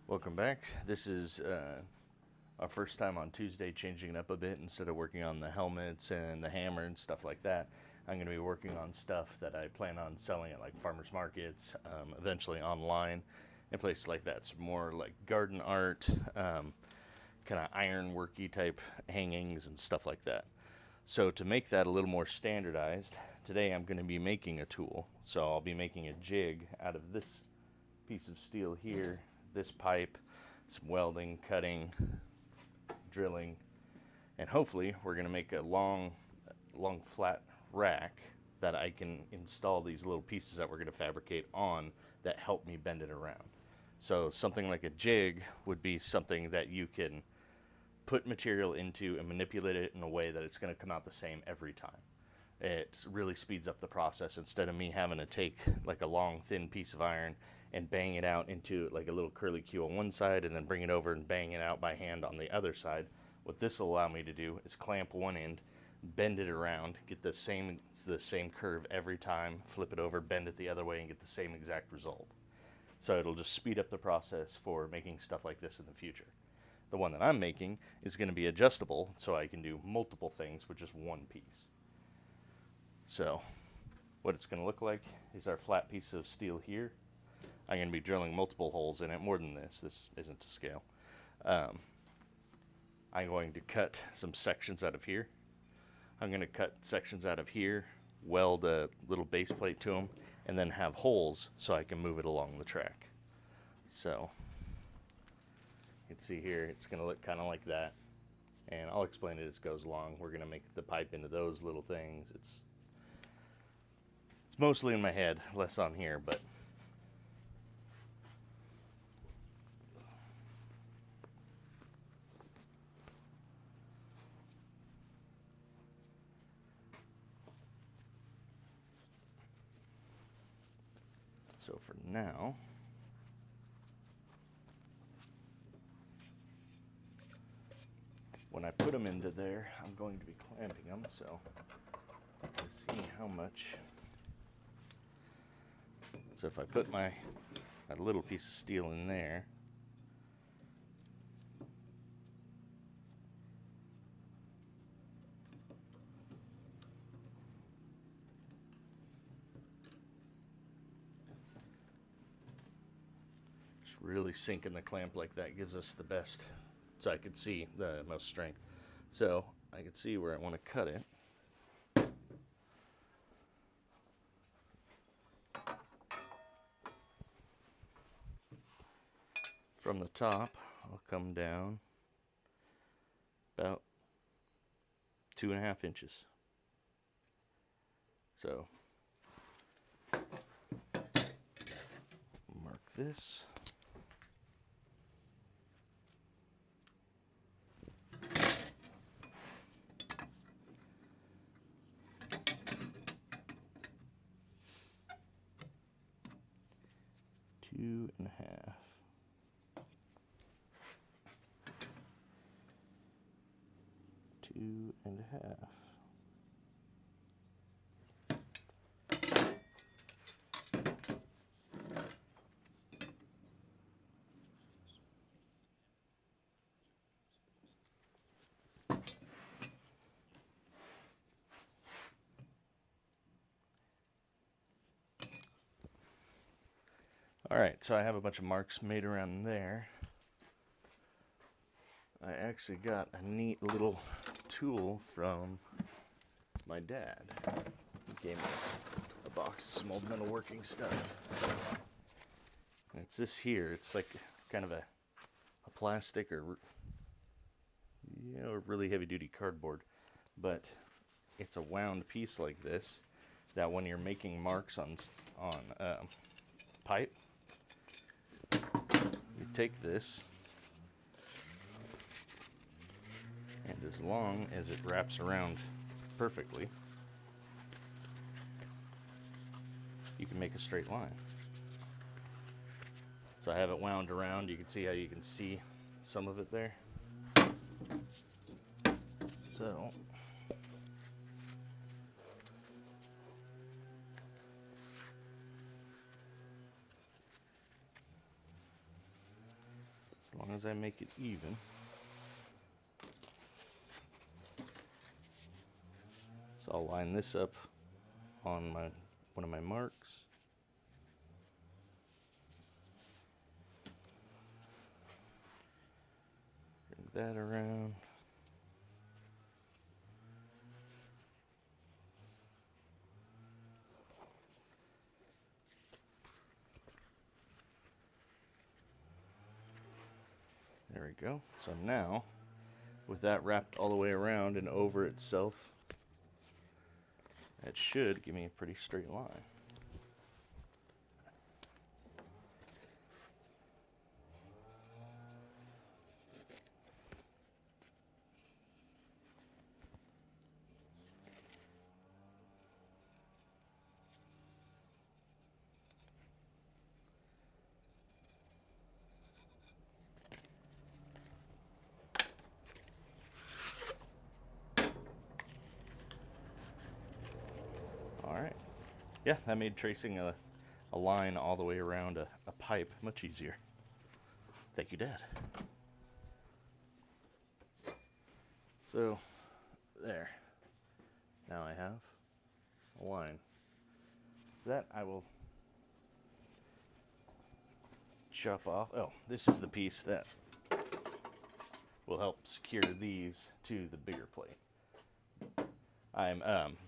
welcome back. This is our first time on Tuesday changing it up a bit. Instead of working on the helmets and the hammer and stuff like that, I'm going to be working on stuff that I plan on selling at like farmers markets, eventually online and places like that. It's more like garden art, kind of ironworky type hangings and stuff like that. So to make that a little more standardized, today I'm going to be making a tool. So I'll be making a jig out of this piece of steel here, this pipe, some welding, cutting, drilling, and hopefully we're going to make a long flat rack that I can install these little pieces that we're going to fabricate on that help me bend it around. So something like a jig would be something that you can put material into and manipulate it in a way that it's going to come out the same every time. It really speeds up the process instead of me having to take like a long thin piece of iron and bang it out into like a little curly Q on one side and then bring it over and bang it out by hand on the other side. What this will allow me to do is clamp one end, bend it around, get the same curve every time, flip it over, bend it the other way, and get the same exact result. So it'll just speed up the process for making stuff like this in the future. The one that I'm making is going to be adjustable, so I can do multiple things with just one piece. So what it's going to look like is our flat piece of steel here. I'm going to be drilling multiple holes in it, more than this. This isn't to scale. I'm going to cut some sections out of here. I'm going to cut sections out of here, weld a little base plate to them, and then have holes so I can move it along the track. So you can see here, it's going to look kind of like that. And I'll explain it as it goes along. We're going to make the pipe into those little things. It's mostly in my head, less on here, but so for now, when I put them into there, I'm going to be clamping them, so let's see how much. So if I put that little piece of steel in there, just really sinking the clamp like that gives us the best, so I can see the most strength. So I can see where I want to cut it. From the top, I'll come down about 2.5 inches. So mark this. Two and a half. Two and a half. Alright, so I have a bunch of marks made around there. I actually got a neat little tool from my dad. He gave me a box of some old metalworking stuff. And it's this here. It's like kind of a plastic or really heavy duty cardboard. But it's a wound piece like this that when you're making marks on pipe, you take this, and as long as it wraps around perfectly, you can make a straight line. So I have it wound around. You can see how you can see some of it there. So As long as I make it even. So I'll line this up on one of my marks. Bring that around. There we go. So now, with that wrapped all the way around and over itself, that should give me a pretty straight line. Alright. Yeah, that made tracing a line all the way around a pipe much easier. Thank you, Dad. So, there. Now I have a line. That I will chop off. Oh, this is the piece that will help secure these to the bigger plate.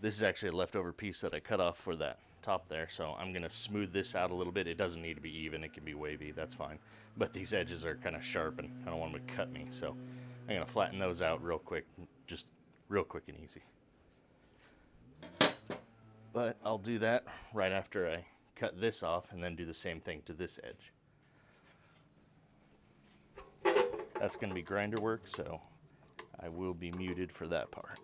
This is actually a leftover piece that I cut off for that top there, so I'm gonna smooth this out a little bit. It doesn't need to be even, it can be wavy, that's fine. But these edges are kind of sharp and I don't want them to cut me, so I'm gonna flatten those out real quick, just real quick and easy. But I'll do that right after I cut this off and then do the same thing to this edge. That's gonna be grinder work, so I will be muted for that part.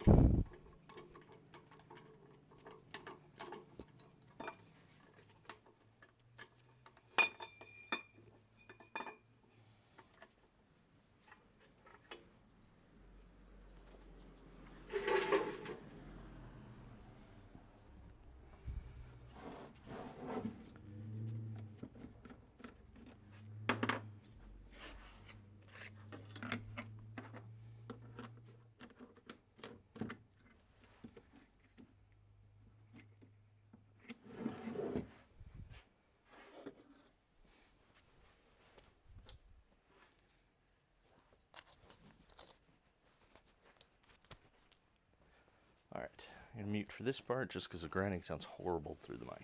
Alright, I'm gonna mute for this part just because the grinding sounds horrible through the mic.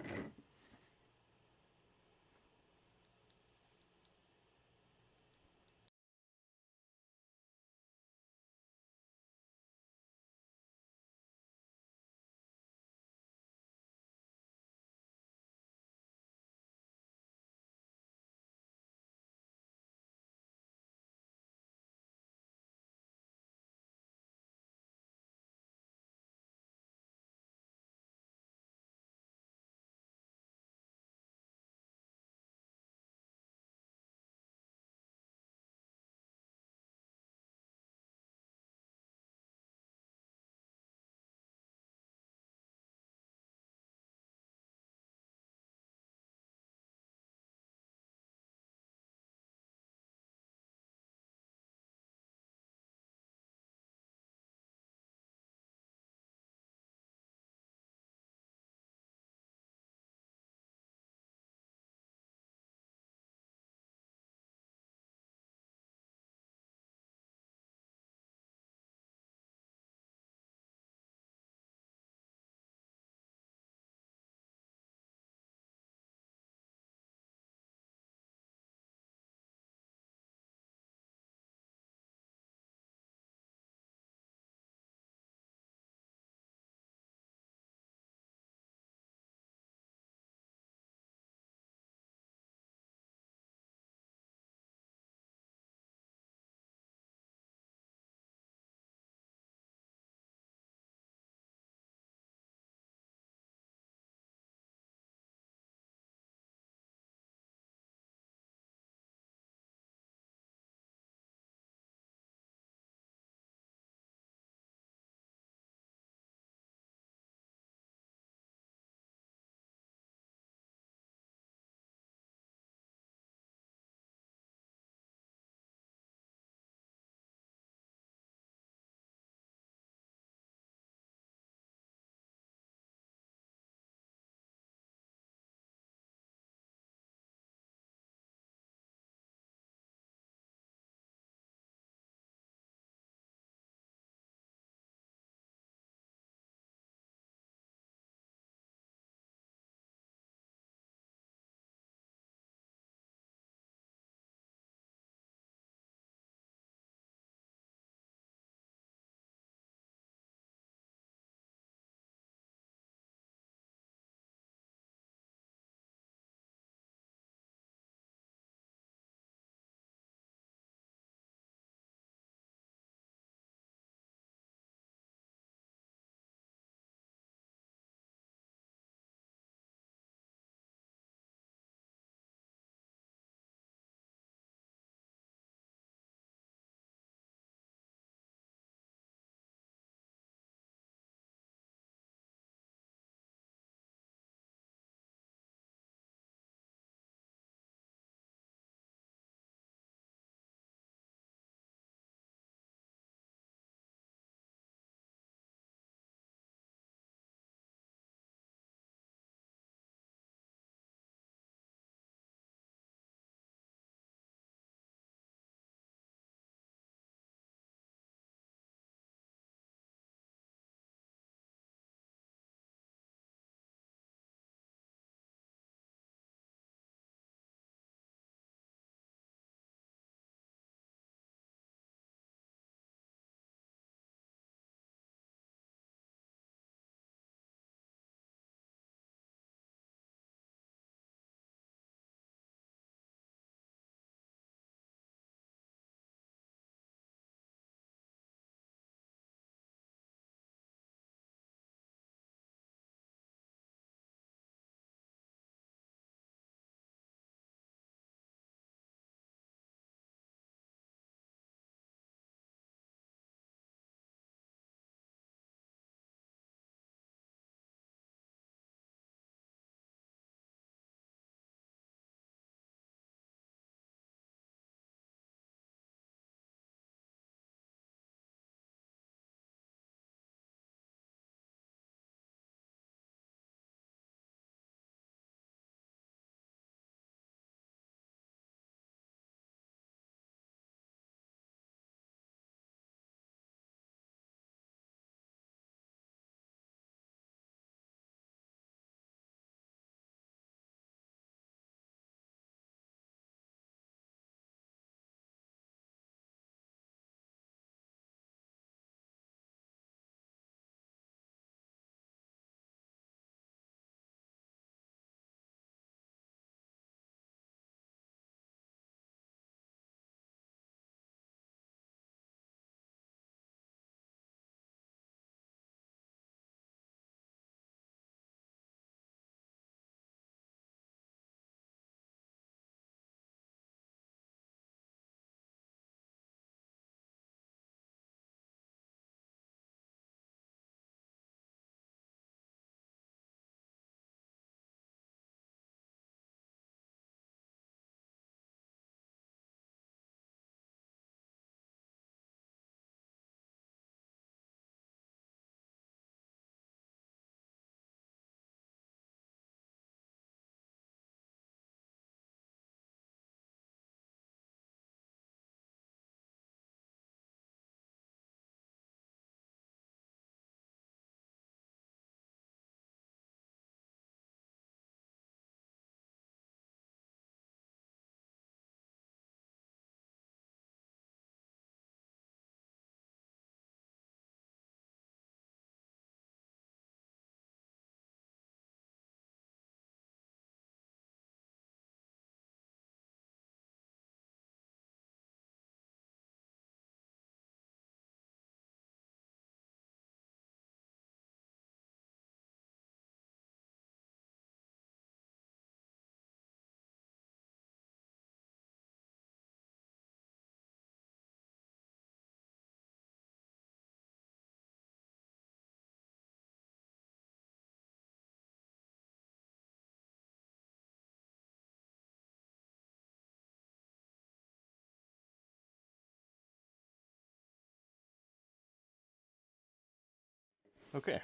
Okay,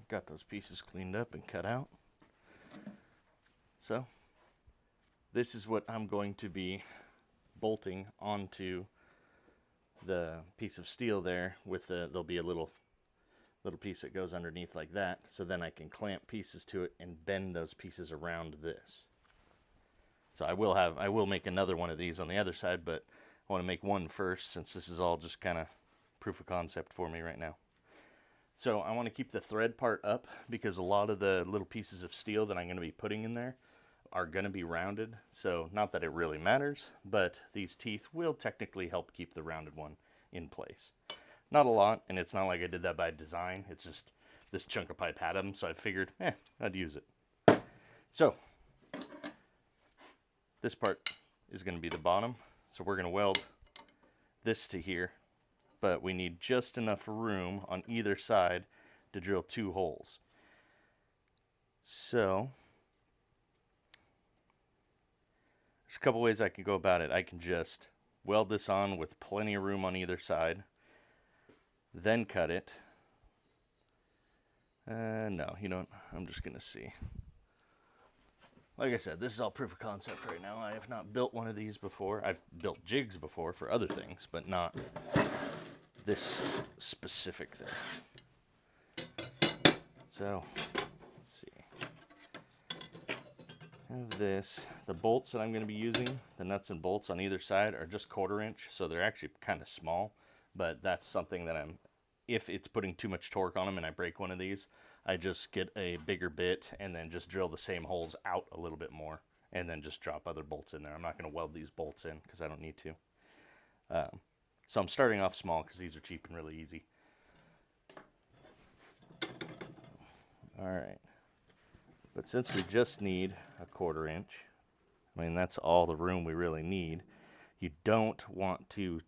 got those pieces cleaned up and cut out. So this is what I'm going to be bolting onto the piece of steel there. With there'll be a little piece that goes underneath like that, so then I can clamp pieces to it and bend those pieces around this. So I will make another one of these on the other side, but I want to make one first since this is all just kind of proof of concept for me right now. So I want to keep the thread part up because a lot of the little pieces of steel that I'm going to be putting in there are going to be rounded. So not that it really matters, but these teeth will technically help keep the rounded one in place. Not a lot, and it's not like I did that by design. It's just this chunk of pipe had them, so I figured, I'd use it. So this part is going to be the bottom. So we're going to weld this to here, but we need just enough room on either side to drill 2 holes. So there's a couple ways I can go about it. I can just weld this on with plenty of room on either side, then cut it. No, you know what? I'm just going to see. Like I said, this is all proof of concept right now. I have not built one of these before. I've built jigs before for other things, but not this specific thing. So, let's see. I have this. The bolts that I'm going to be using, the nuts and bolts on either side are just 1/4 inch, so they're actually kind of small, but that's something that if it's putting too much torque on them and I break one of these, I just get a bigger bit and then just drill the same holes out a little bit more and then just drop other bolts in there. I'm not going to weld these bolts in because I don't need to. So I'm starting off small because these are cheap and really easy. Alright. But since we just need a 1/4 inch, I mean that's all the room we really need. You don't want to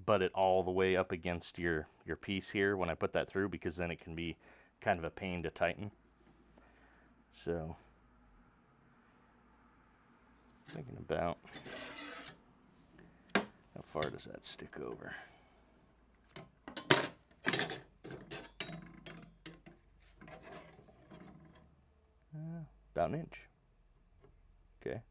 butt it all the way up against your piece here when I put that through, because then it can be kind of a pain to tighten. So thinking about how far does that stick over. About an inch. Okay.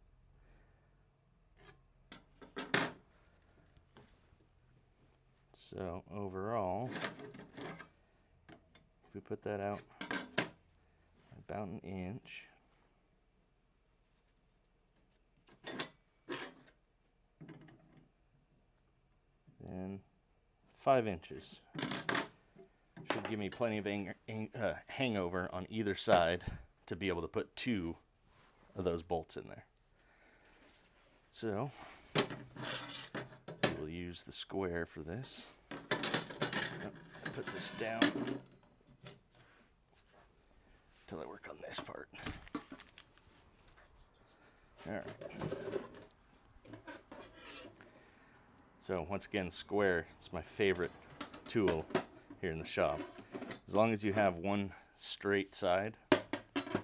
So overall, if we put that out about an inch, then 5 inches should give me plenty of hangover on either side to be able to put 2 of those bolts in there. So we'll use the square for this. Put this down until I work on this part. Alright. So once again, square is my favorite tool here in the shop. As long as you have one straight side,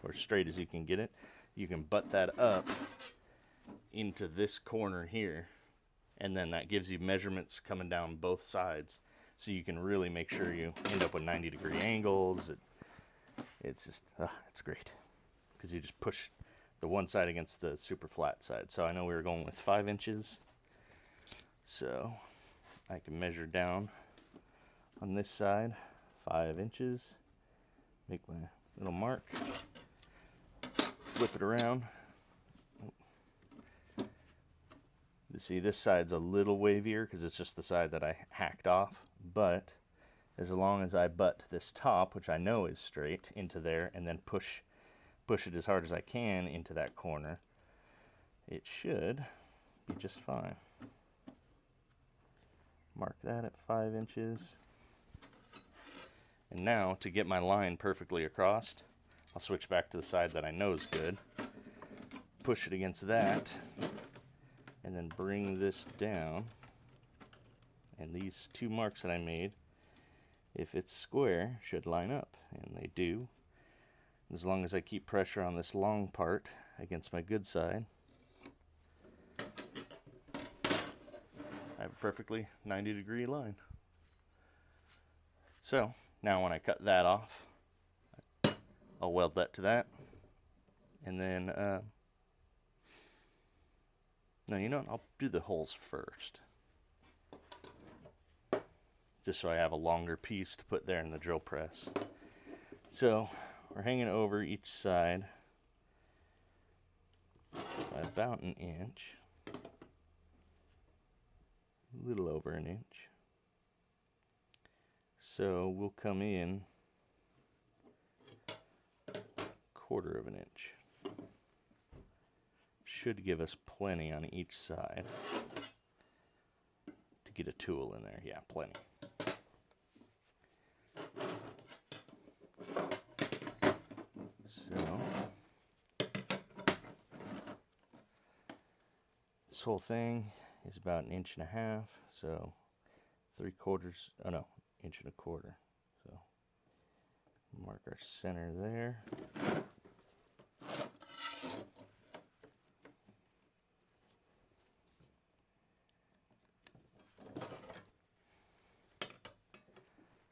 or straight as you can get it, you can butt that up into this corner here, and then that gives you measurements coming down both sides, so you can really make sure you end up with 90-degree angles. It's just, it's great, because you just push the one side against the super flat side. So I know we were going with 5 inches, so I can measure down on this side 5 inches, make my little mark, flip it around. You see, this side's a little wavier because it's just the side that I hacked off, but as long as I butt this top, which I know is straight, into there, and then push it as hard as I can into that corner, it should be just fine. Mark that at 5 inches. And now, to get my line perfectly across, I'll switch back to the side that I know is good, push it against that, and then bring this down. And these 2 marks that I made, if it's square, should line up, and they do. As long as I keep pressure on this long part against my good side, I have a perfectly 90-degree line. So now when I cut that off, I'll weld that to that. And then, no, you know what? I'll do the holes first. Just so I have a longer piece to put there in the drill press. So we're hanging over each side by about an inch. A little over an inch. So we'll come in 1/4 of an inch. Should give us plenty on each side to get a tool in there. Yeah, plenty. So this whole thing is about 1.5 inches, so 3/4, oh no, 1.25 inches. So mark our center there.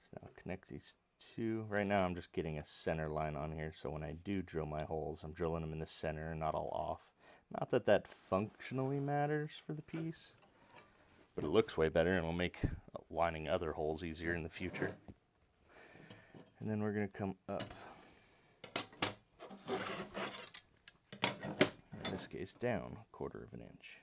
So now connect these two. Right now I'm just getting a center line on here, so when I do drill my holes, I'm drilling them in the center and not all off. Not that that functionally matters for the piece, but it looks way better and will make lining other holes easier in the future. And then we're going to come up, in this case down 1/4 of an inch.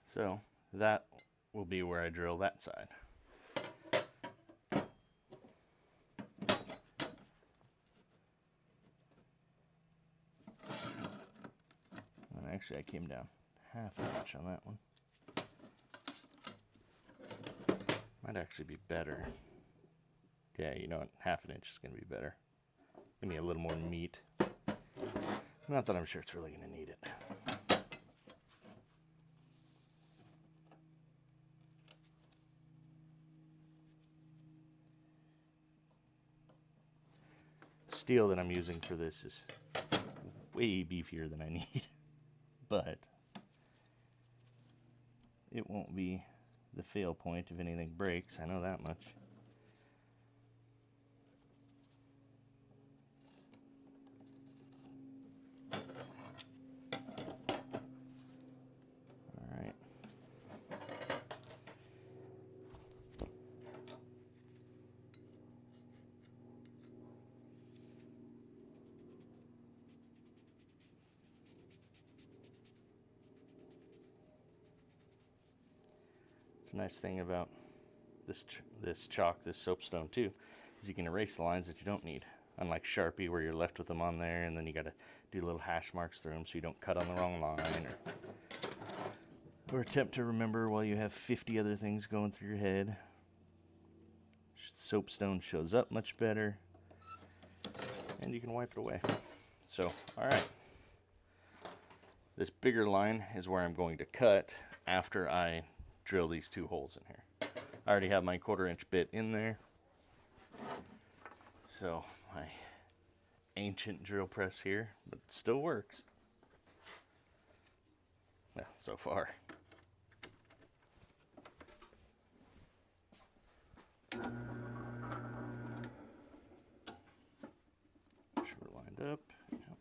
So that will be where I drill that side. And actually I came down 1/2 inch on that one. Might actually be better. Yeah, you know what? 1/2 inch is going to be better. Give me a little more meat. Not that I'm sure it's really going to need it. Steel that I'm using for this is way beefier than I need, but it won't be the fail point if anything breaks. I know that much. All right. It's a nice thing about this chalk, this soapstone too, is you can erase the lines that you don't need. Unlike Sharpie, where you're left with them on there, and then you got to do little hash marks through them so you don't cut on the wrong line, or attempt to remember while you have 50 other things going through your head. Soapstone shows up much better, and you can wipe it away. So, all right. This bigger line is where I'm going to cut after I drill these 2 holes in here. I already have my 1/4 inch bit in there. So my ancient drill press here, but it still works. Yeah, so far. Make sure we're lined up. Yep.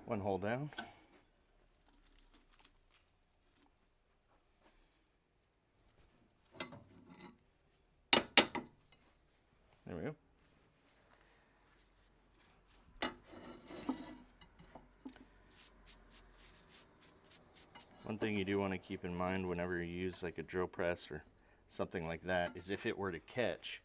One hole down. There we go. One thing you do want to keep in mind whenever you use like a drill press or something like that is if it were to catch,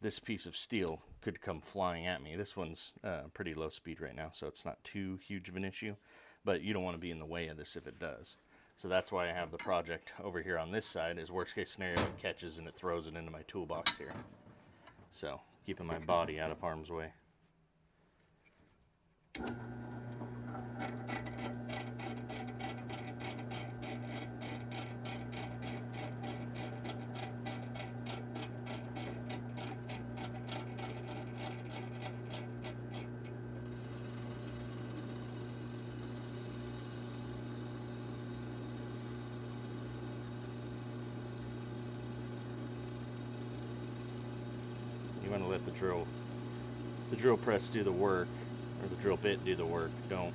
this piece of steel could come flying at me. This one's pretty low speed right now, so it's not too huge of an issue, but you don't want to be in the way of this if it does. So that's why I have the project over here on this side, is worst case scenario it catches and it throws it into my toolbox here. So keeping my body out of harm's way. You want to let the drill press do the work, or the drill bit do the work. Don't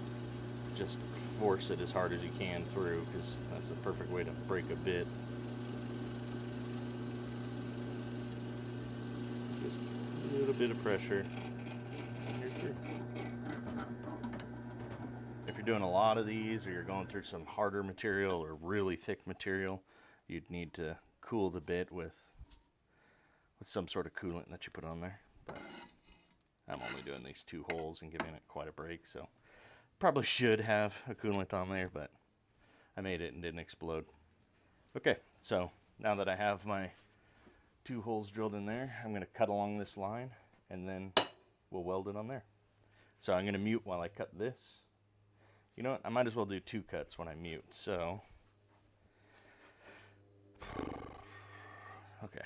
just force it as hard as you can through, because that's a perfect way to break a bit. So just a little bit of pressure, and you're through. If you're doing a lot of these, or you're going through some harder material or really thick material, you'd need to cool the bit with some sort of coolant that you put on there. But I'm only doing these 2 holes and giving it quite a break, so probably should have a coolant on there, but I made it and didn't explode. Okay, so now that I have my 2 holes drilled in there, I'm going to cut along this line and then we'll weld it on there. So I'm going to mute while I cut this. You know what, I might as well do 2 cuts when I mute, so okay.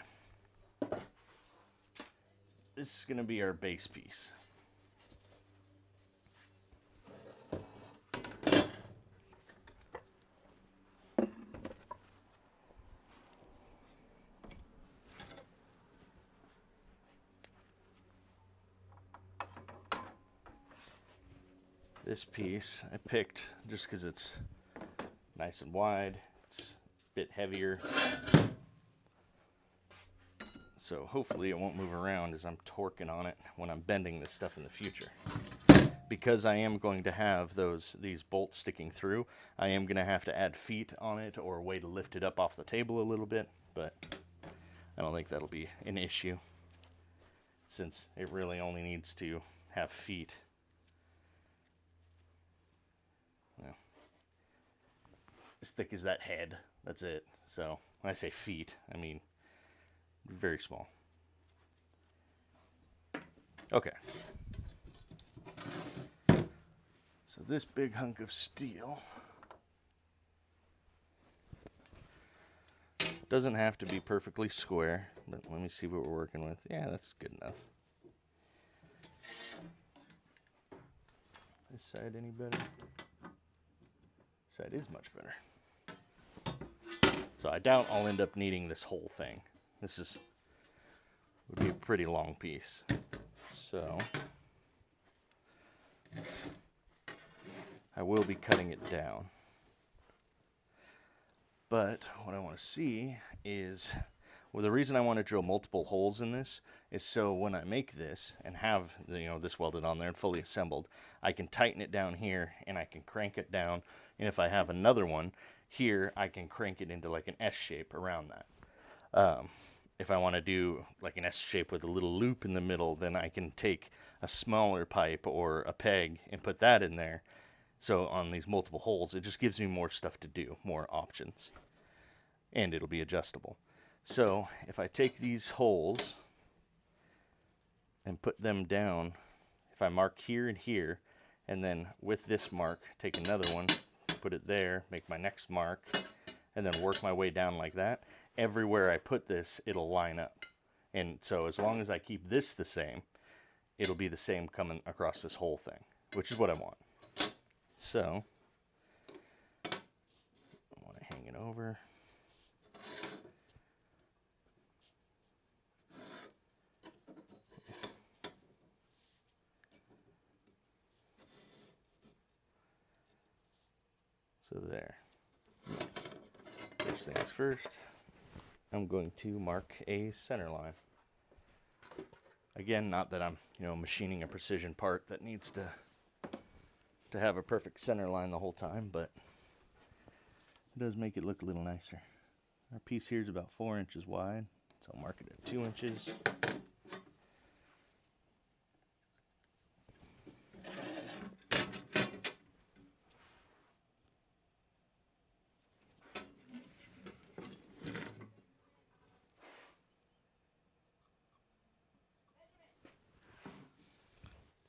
This is going to be our base piece. This piece I picked just because it's nice and wide. It's a bit heavier, so hopefully it won't move around as I'm torquing on it when I'm bending this stuff in the future. Because I am going to have these bolts sticking through, I am going to have to add feet on it or a way to lift it up off the table a little bit, but I don't think that'll be an issue since it really only needs to have feet. Yeah. As thick as that head, that's it. So when I say feet, I mean very small. Okay. So this big hunk of steel doesn't have to be perfectly square, but let me see what we're working with. Yeah, that's good enough. This side any better? This side is much better. So I doubt I'll end up needing this whole thing. This would be a pretty long piece. So I will be cutting it down. But what I want to see is, well, the reason I want to drill multiple holes in this is so when I make this and have this welded on there and fully assembled, I can tighten it down here and I can crank it down. And if I have another one here, I can crank it into like an S shape around that. If I want to do like an S shape with a little loop in the middle, then I can take a smaller pipe or a peg and put that in there. So on these multiple holes, it just gives me more stuff to do, more options. And it'll be adjustable. So if I take these holes and put them down, if I mark here and here, and then with this mark, take another one, put it there, make my next mark, and then work my way down like that, everywhere I put this, it'll line up. And so as long as I keep this the same, it'll be the same coming across this whole thing, which is what I want. So I want to hang it over. So there. First things first, I'm going to mark a center line. Again, not that I'm, machining a precision part that needs to have a perfect center line the whole time, but it does make it look a little nicer. Our piece here is about 4 inches wide, so I'll mark it at 2 inches.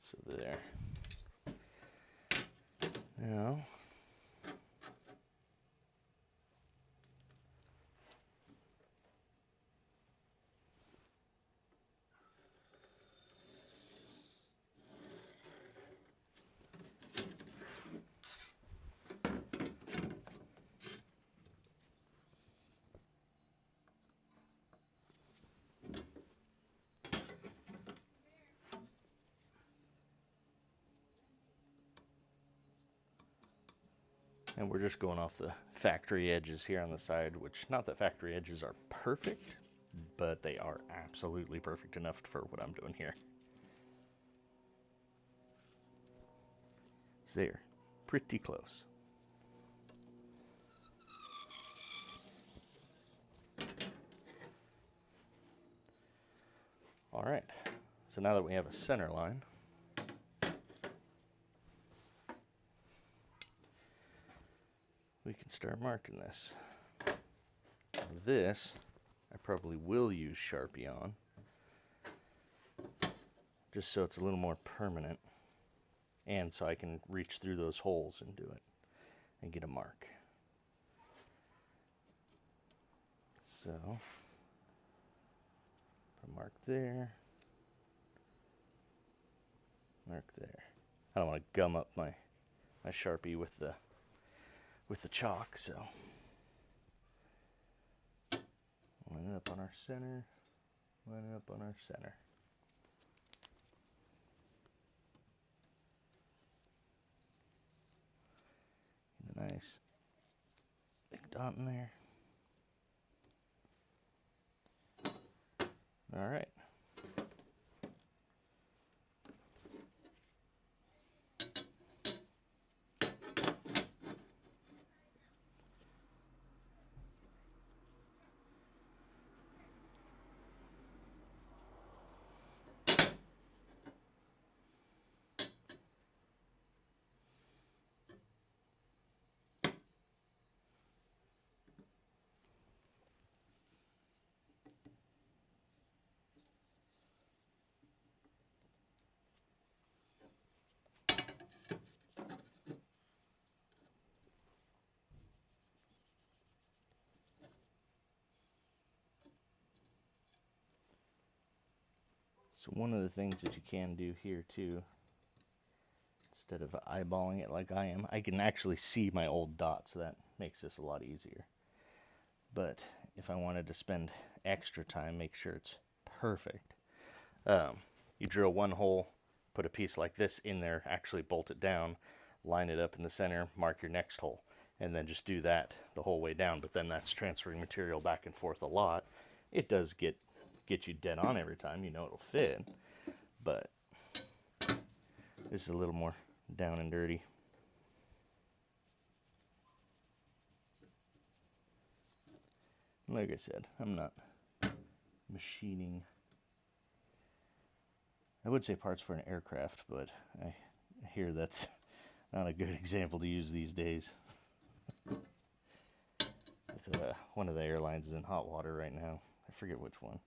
So there. Now, and we're just going off the factory edges here on the side, which, not that factory edges are perfect, but they are absolutely perfect enough for what I'm doing here. So they're pretty close. All right, so now that we have a center line, we can start marking this. This, I probably will use Sharpie on, just so it's a little more permanent, and so I can reach through those holes and do it, and get a mark. So, put a mark there, mark there. I don't want to gum up my Sharpie with the chalk, so line it up on our center, line it up on our center. Get a nice big dot in there. All right. So one of the things that you can do here too, instead of eyeballing it like I am, I can actually see my old dot, so that makes this a lot easier. But if I wanted to spend extra time, make sure it's perfect, you drill one hole, put a piece like this in there, actually bolt it down, line it up in the center, mark your next hole, and then just do that the whole way down. But then that's transferring material back and forth a lot. It does get you dead on every time, it'll fit, but this is a little more down and dirty. Like I said, I'm not machining, I would say parts for an aircraft, but I hear that's not a good example to use these days. One of the airlines is in hot water right now. I forget which one.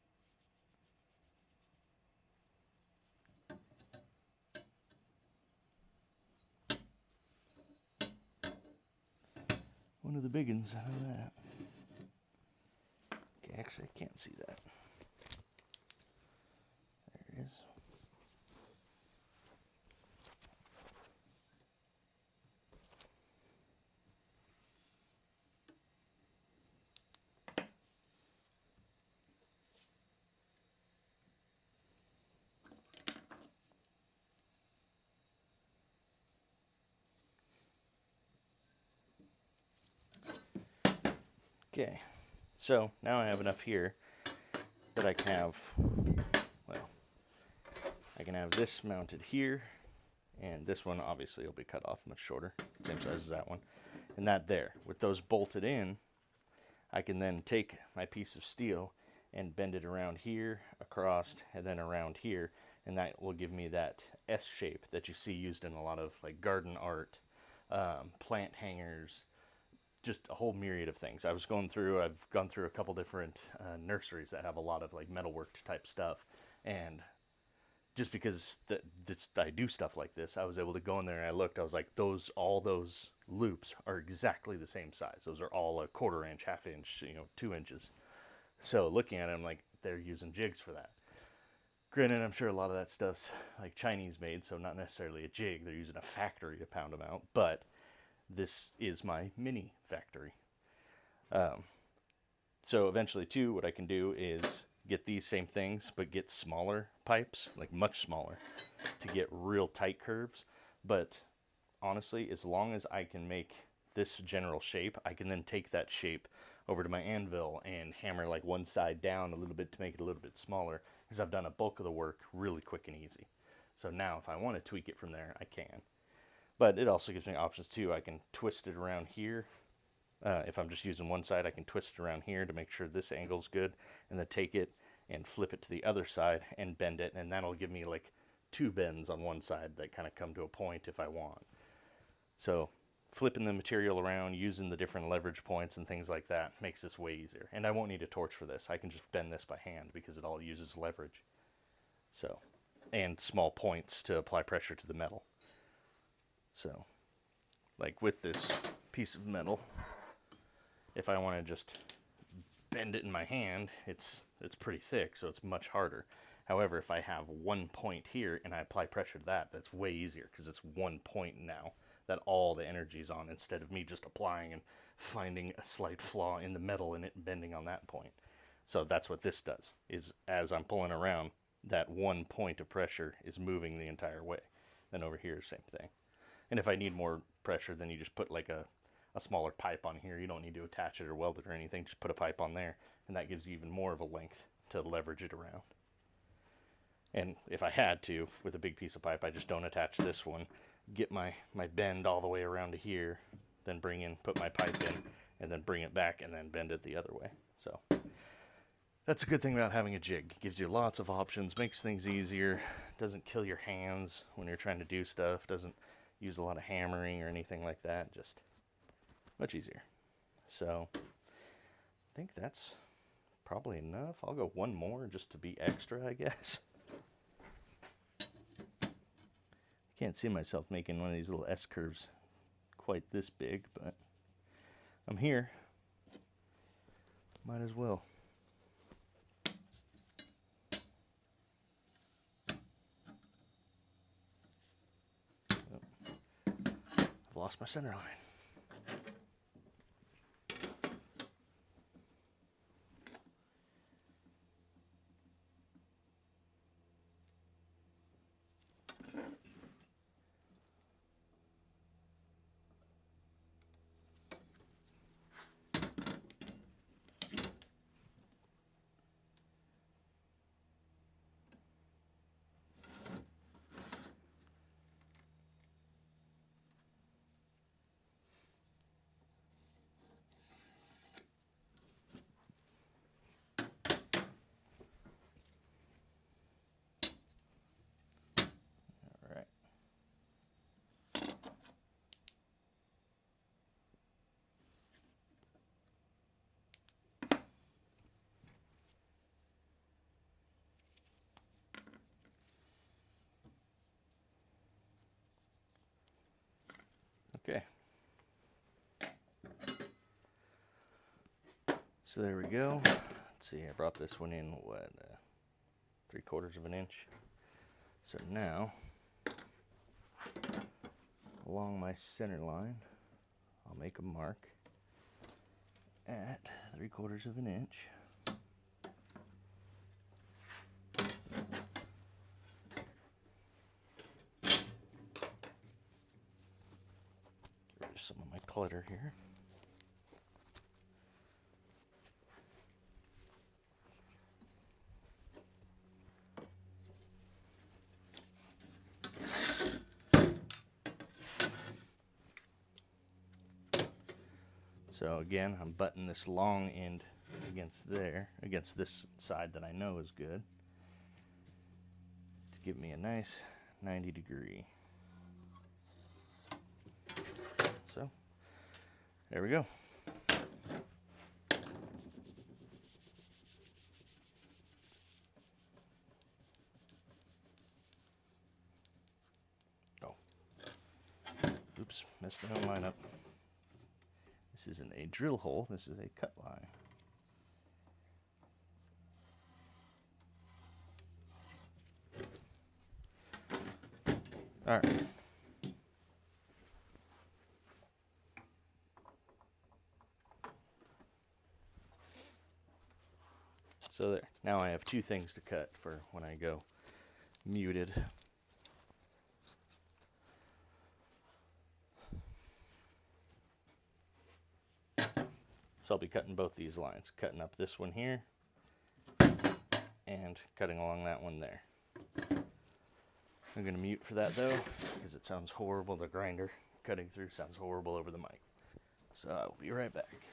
One of the big ones, I know that. Okay, actually I can't see that. There it is. Okay, so now I have enough here that I can have, well, I can have this mounted here, and this one obviously will be cut off much shorter, same size as that one, and that there. With those bolted in, I can then take my piece of steel and bend it around here, across, and then around here, and that will give me that S shape that you see used in a lot of like garden art, plant hangers, just a whole myriad of things. I've gone through a couple different nurseries that have a lot of like metalwork type stuff, and just because I do stuff like this, I was able to go in there and I was like, all those loops are exactly the same size. Those are all a 1/4 inch, 1/2 inch, 2 inches. So looking at it, I'm like, they're using jigs for that. Granted, I'm sure a lot of that stuff's like Chinese made, so not necessarily a jig. They're using a factory to pound them out, but this is my mini factory. So eventually too, what I can do is get these same things, but get smaller pipes, like much smaller, to get real tight curves. But honestly, as long as I can make this general shape, I can then take that shape over to my anvil and hammer like one side down a little bit to make it a little bit smaller, because I've done a bulk of the work really quick and easy. So now if I want to tweak it from there, I can. But it also gives me options too. I can twist it around here. If I'm just using one side, I can twist it around here to make sure this angle's good, and then take it and flip it to the other side and bend it, and that'll give me like 2 bends on one side that kind of come to a point if I want. So flipping the material around, using the different leverage points and things like that makes this way easier. And I won't need a torch for this. I can just bend this by hand because it all uses leverage. So, and small points to apply pressure to the metal. So, like with this piece of metal, if I want to just bend it in my hand, it's pretty thick, so it's much harder. However, if I have one point here and I apply pressure to that, that's way easier because it's one point now that all the energy's on, instead of me just applying and finding a slight flaw in the metal and it bending on that point. So that's what this does, is as I'm pulling around, that one point of pressure is moving the entire way. Then over here, same thing. And if I need more pressure, then you just put like a smaller pipe on here. You don't need to attach it or weld it or anything. Just put a pipe on there, and that gives you even more of a length to leverage it around. And if I had to, with a big piece of pipe, I just don't attach this one, get my bend all the way around to here, then put my pipe in, and then bring it back and then bend it the other way. So that's a good thing about having a jig. It gives you lots of options, makes things easier, doesn't kill your hands when you're trying to do stuff, doesn't use a lot of hammering or anything like that, just much easier. So I think that's probably enough. I'll go one more just to be extra, I guess. Can't see myself making one of these little S curves quite this big, but I'm here. Might as well. I've lost my center line. All right. Okay. So there we go. Let's see, I brought this one in, 3/4 of an inch. So now, along my center line, I'll make a mark at 3/4 of an inch. Get rid of some of my clutter here. So again, I'm butting this long end against there, against this side that I know is good, to give me a nice 90-degree. So there we go. Oh, oops, messed my own line up. This isn't a drill hole, this is a cut line. All right. So there, now I have two things to cut for when I go muted. So I'll be cutting both these lines, cutting up this one here and cutting along that one there. I'm going to mute for that though, because it sounds horrible. The grinder cutting through sounds horrible over the mic. So I'll be right back.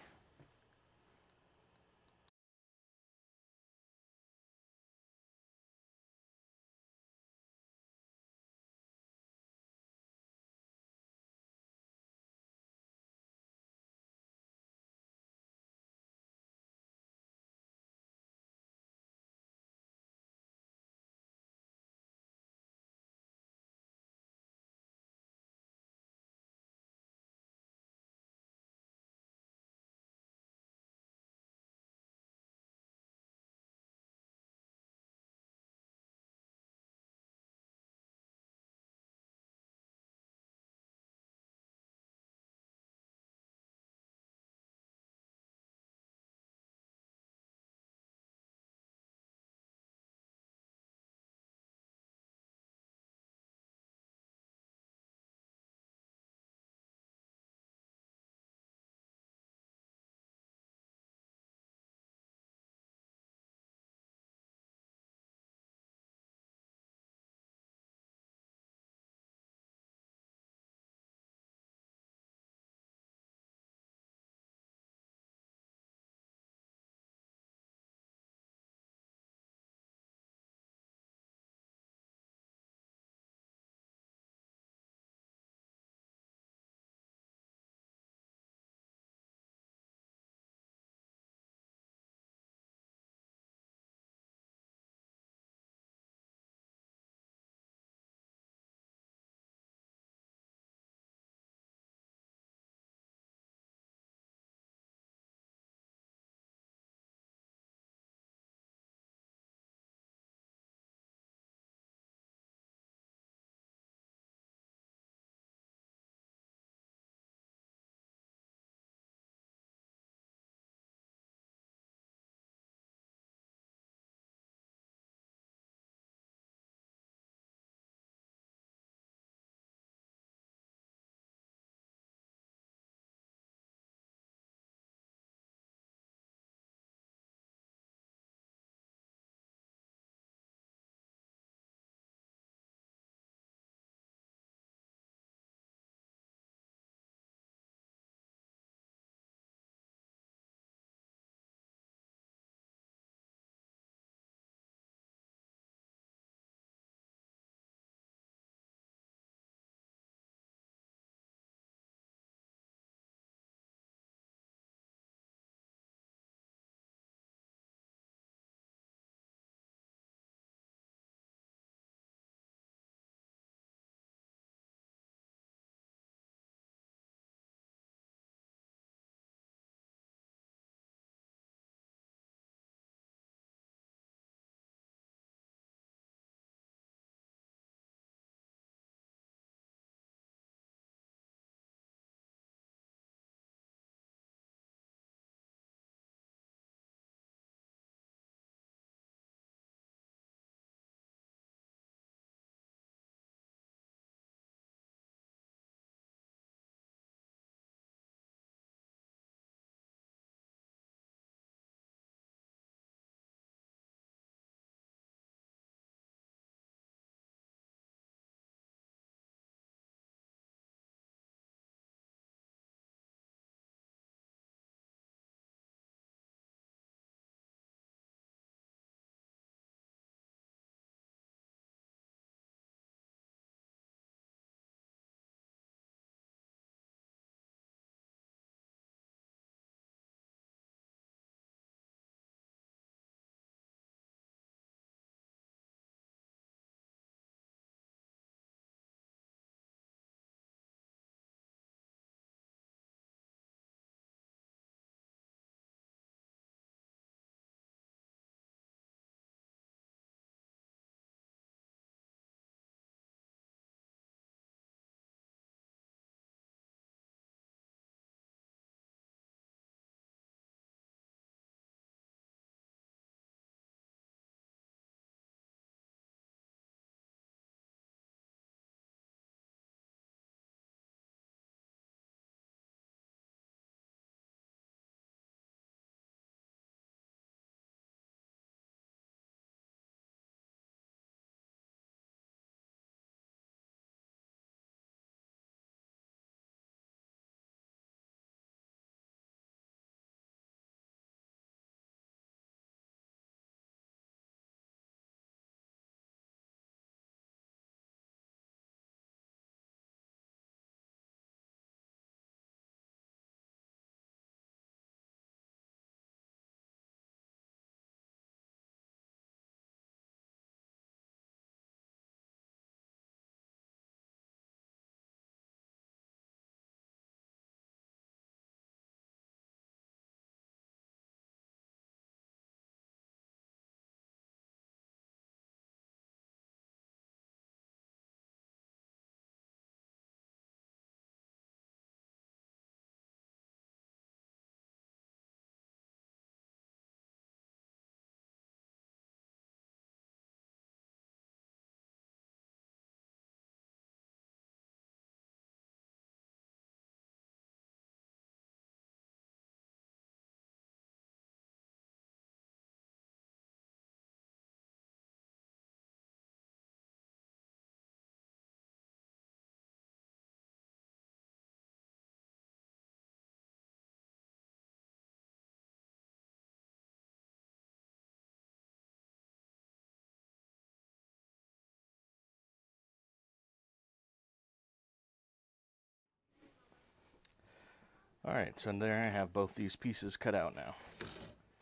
Alright, so there I have both these pieces cut out now.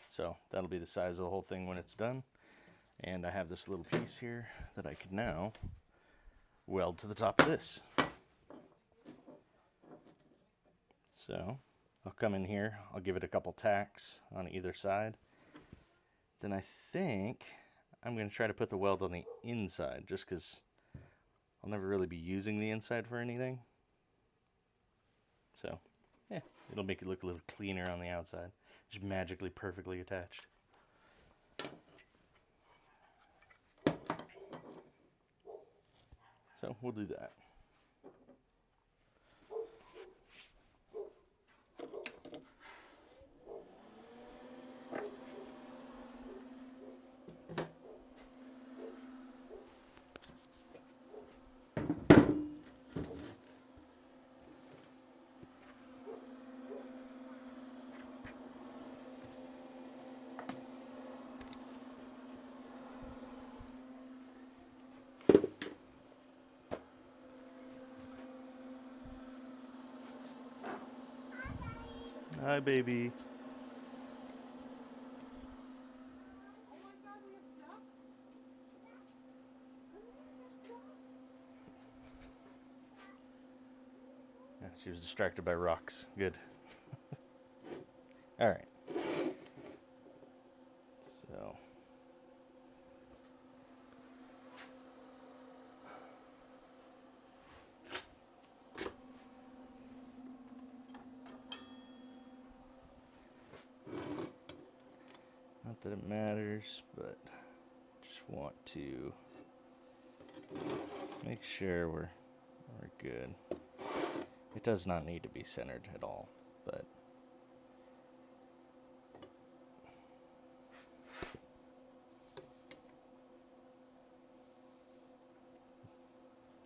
So that'll be the size of the whole thing when it's done. And I have this little piece here that I can now weld to the top of this. So I'll come in here, I'll give it a couple tacks on either side. Then I think I'm going to try to put the weld on the inside, just because I'll never really be using the inside for anything. So, yeah, it'll make it look a little cleaner on the outside. Just magically perfectly attached. So we'll do that. Hi, baby. Yeah, she was distracted by rocks. Good. All right. So. Not that it matters, but just want to make sure we're good. It does not need to be centered at all,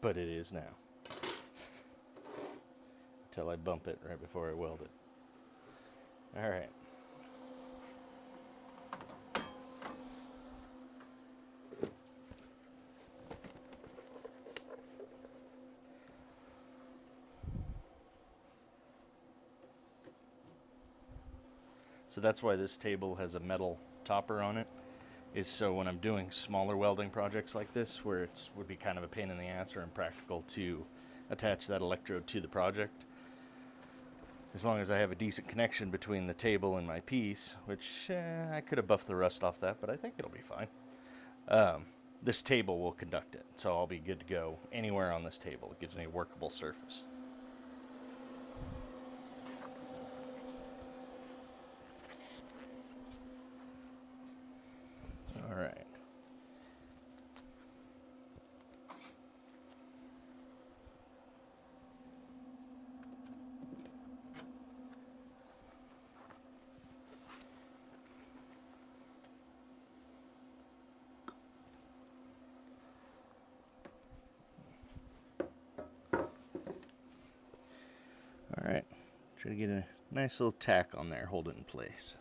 but it is now. Until I bump it right before I weld it. All right. So that's why this table has a metal topper on it, is so when I'm doing smaller welding projects like this, where it would be kind of a pain in the ass or impractical to attach that electrode to the project, as long as I have a decent connection between the table and my piece, which I could have buffed the rust off that, but I think it'll be fine. This table will conduct it, so I'll be good to go anywhere on this table. It gives me a workable surface. All right. All right. Try to get a nice little tack on there, hold it in place.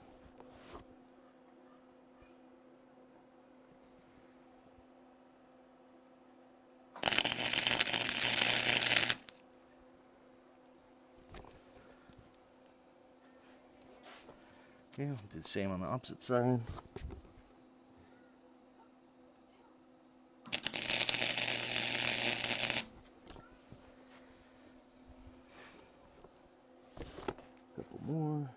Okay, we'll do the same on the opposite side. Couple more.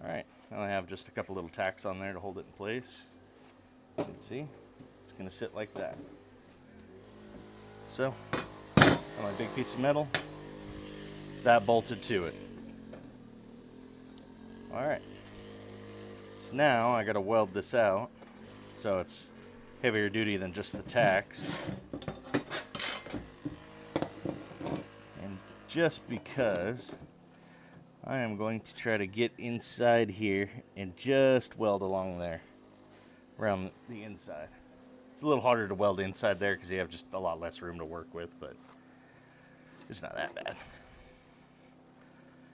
Alright, now I have just a couple little tacks on there to hold it in place. You can see, it's going to sit like that. So, on my big piece of metal, that bolted to it. Alright, so now I got to weld this out, so it's heavier duty than just the tacks. And just because I am going to try to get inside here and just weld along there, around the inside. It's a little harder to weld inside there because you have just a lot less room to work with, but it's not that bad.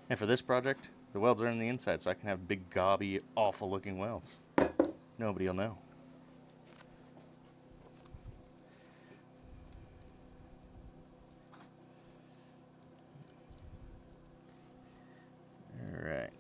And for this project, the welds are on the inside, so I can have big, gobby, awful-looking welds. Nobody will know. All right.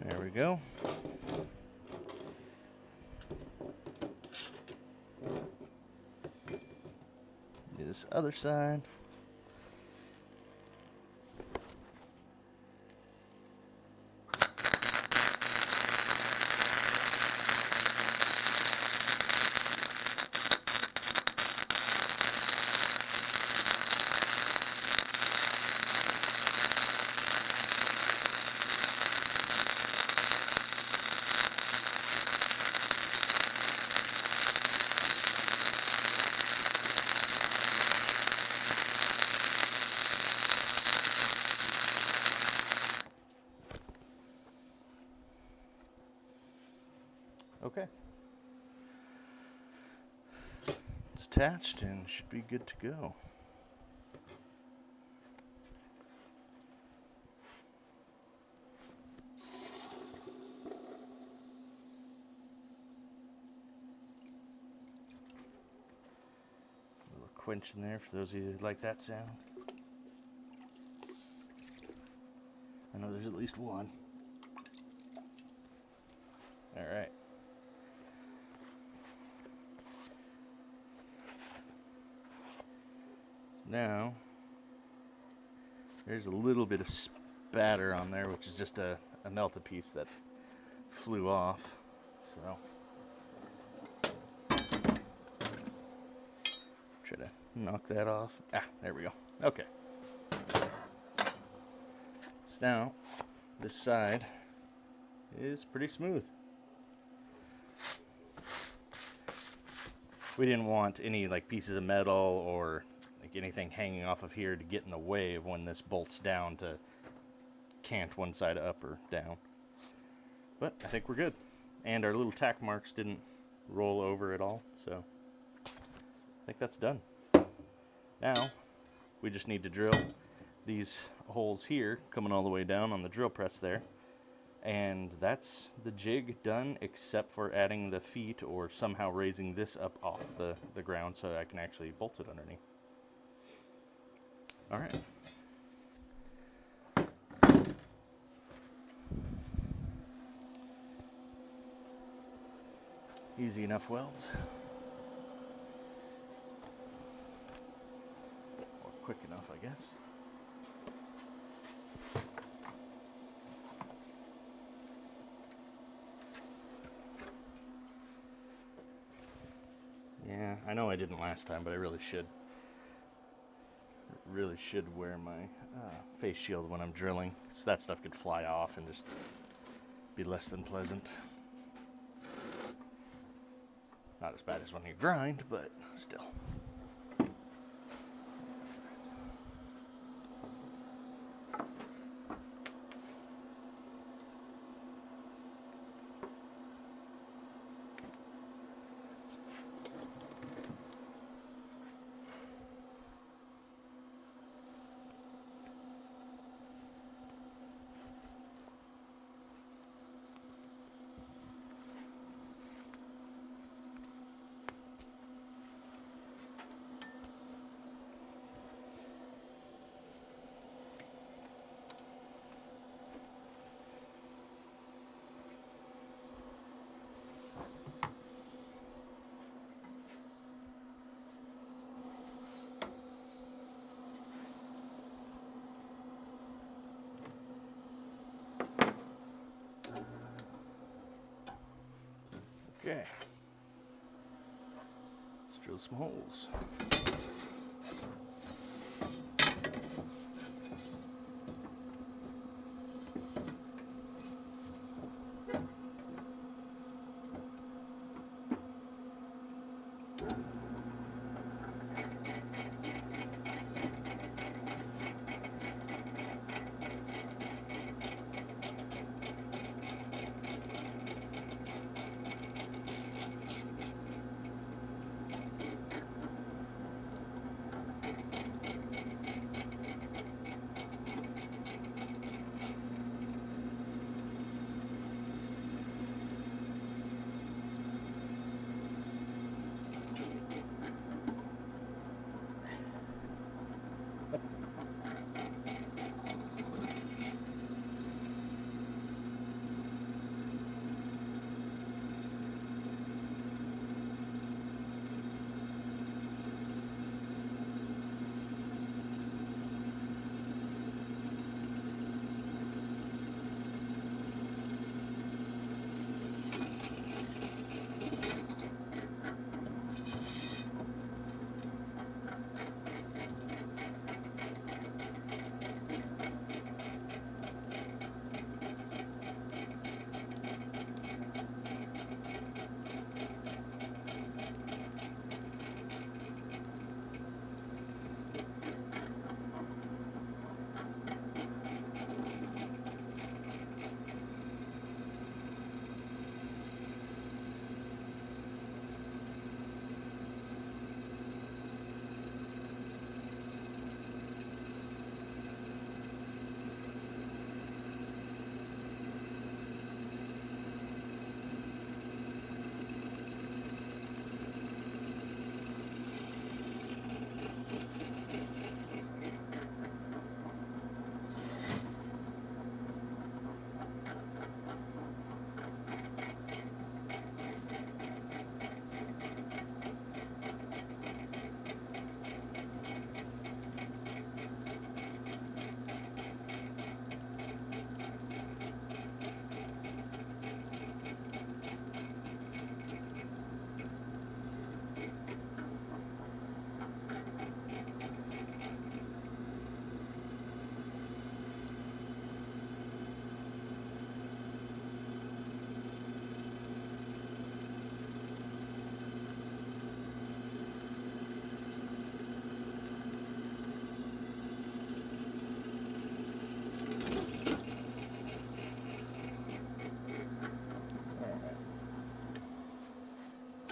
There we go. Do this other side. Okay. It's attached and should be good to go. A little quench in there for those of you that like that sound. I know there's at least one. All right. Now, there's a little bit of spatter on there, which is just a melted piece that flew off. So, try to knock that off. Ah, there we go. Okay. So now, this side is pretty smooth. We didn't want any like pieces of metal or like anything hanging off of here to get in the way of when this bolts down to cant one side up or down. But I think we're good. And our little tack marks didn't roll over at all, so I think that's done. Now, we just need to drill these holes here, coming all the way down on the drill press there. And that's the jig done, except for adding the feet or somehow raising this up off the ground so I can actually bolt it underneath. All right. Easy enough welds. Or quick enough, I guess. Yeah, I know I didn't last time, but I really should. Really should wear my face shield when I'm drilling, so that stuff could fly off and just be less than pleasant. Not as bad as when you grind, but still. Okay. Let's drill some holes.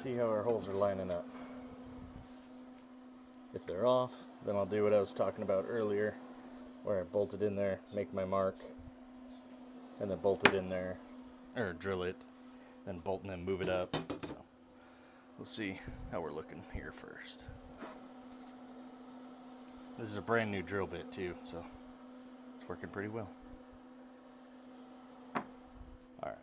see how our holes are lining up. If they're off, then I'll do what I was talking about earlier, where I bolt it in there, make my mark, and then bolt it in there, or drill it, then bolt and then move it up. So we'll see how we're looking here first. This is a brand new drill bit too, so it's working pretty well. All right.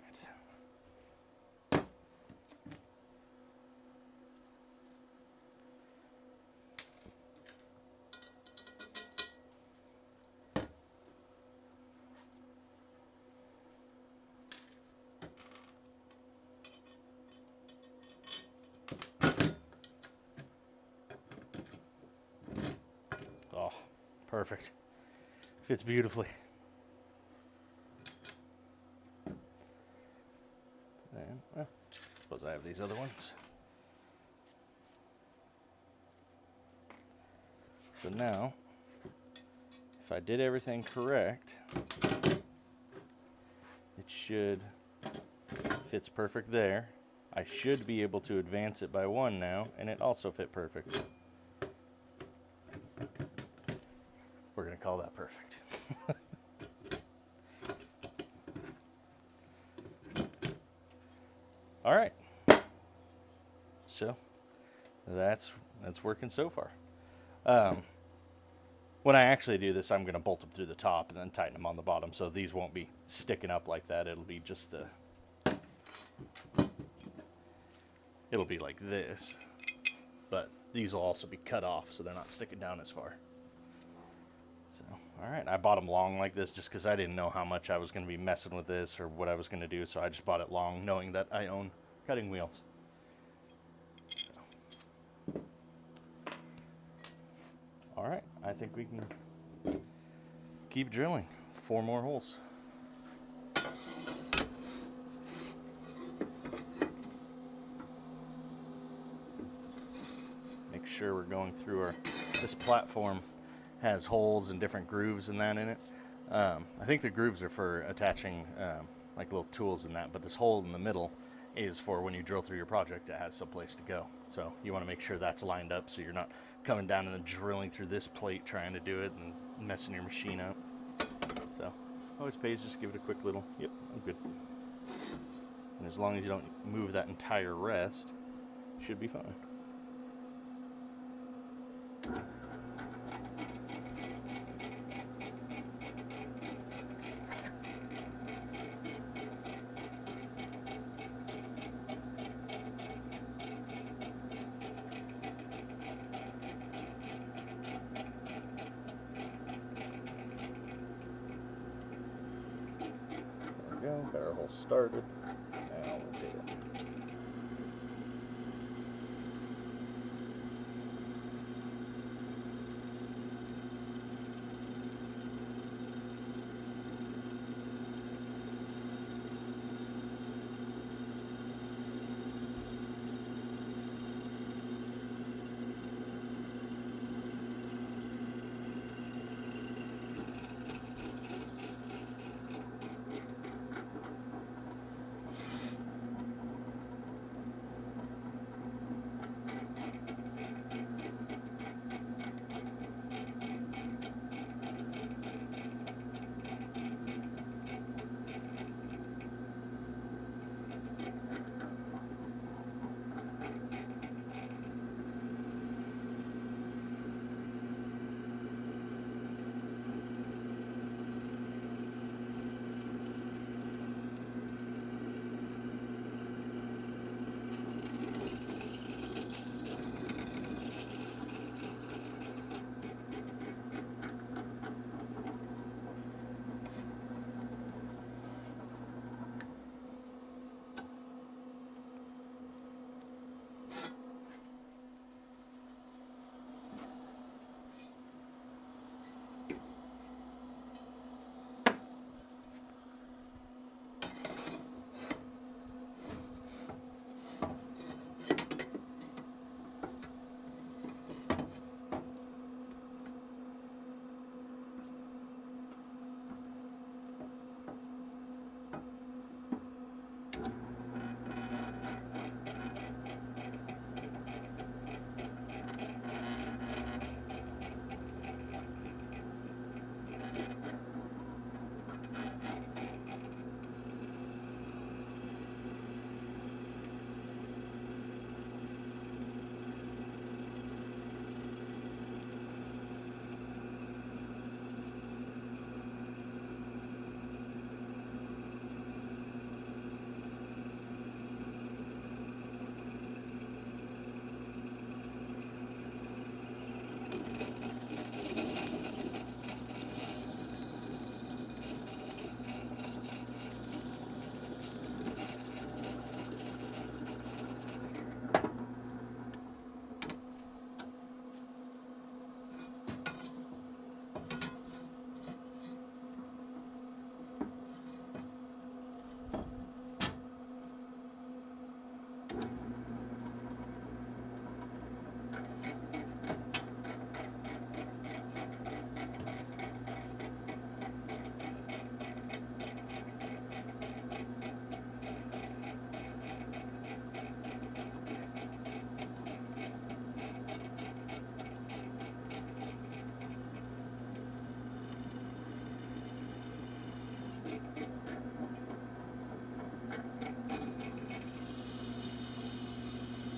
Oh, perfect. Fits beautifully. And, well, suppose I have these other ones. So now, if I did everything correct, it should, fits perfect there. I should be able to advance it by one now, and it also fit perfect. We're gonna call that perfect. All right. So that's working so far. When I actually do this, I'm going to bolt them through the top and then tighten them on the bottom, so these won't be sticking up like that. It'll be just it'll be like this, but these will also be cut off so they're not sticking down as far. So, all right, I bought them long like this just because I didn't know how much I was going to be messing with this or what I was going to do, so I just bought it long knowing that I own cutting wheels. All right, I think we can keep drilling. 4 more holes. Make sure we're going through this platform has holes and different grooves and that in it. I think the grooves are for attaching like little tools and that, but this hole in the middle is for when you drill through your project, it has some place to go. So you want to make sure that's lined up so you're not coming down and then drilling through this plate trying to do it and messing your machine up. So always pays just give it a quick little, yep, I'm good. And as long as you don't move that entire rest, you should be fine. Got our hole started. Now we'll get it.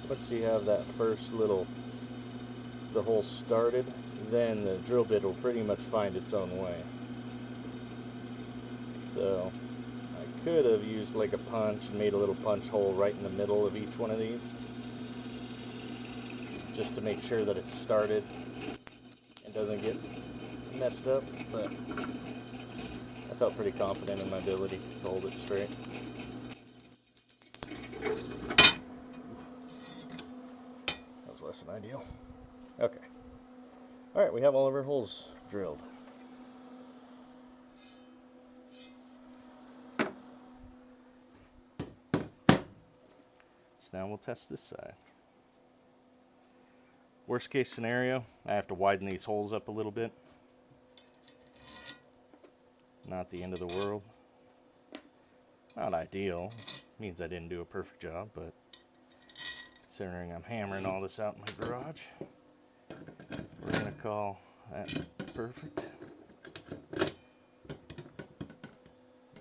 once you have that first the hole started, then the drill bit will pretty much find its own way. So I could have used like a punch and made a little punch hole right in the middle of each one of these, just to make sure that it's started and doesn't get messed up, but I felt pretty confident in my ability to hold it straight. That was less than ideal. Okay. Alright, we have all of our holes drilled. So now we'll test this side. Worst case scenario, I have to widen these holes up a little bit. Not the end of the world. Not ideal. Means I didn't do a perfect job, but considering I'm hammering all this out in my garage, we're gonna call that perfect.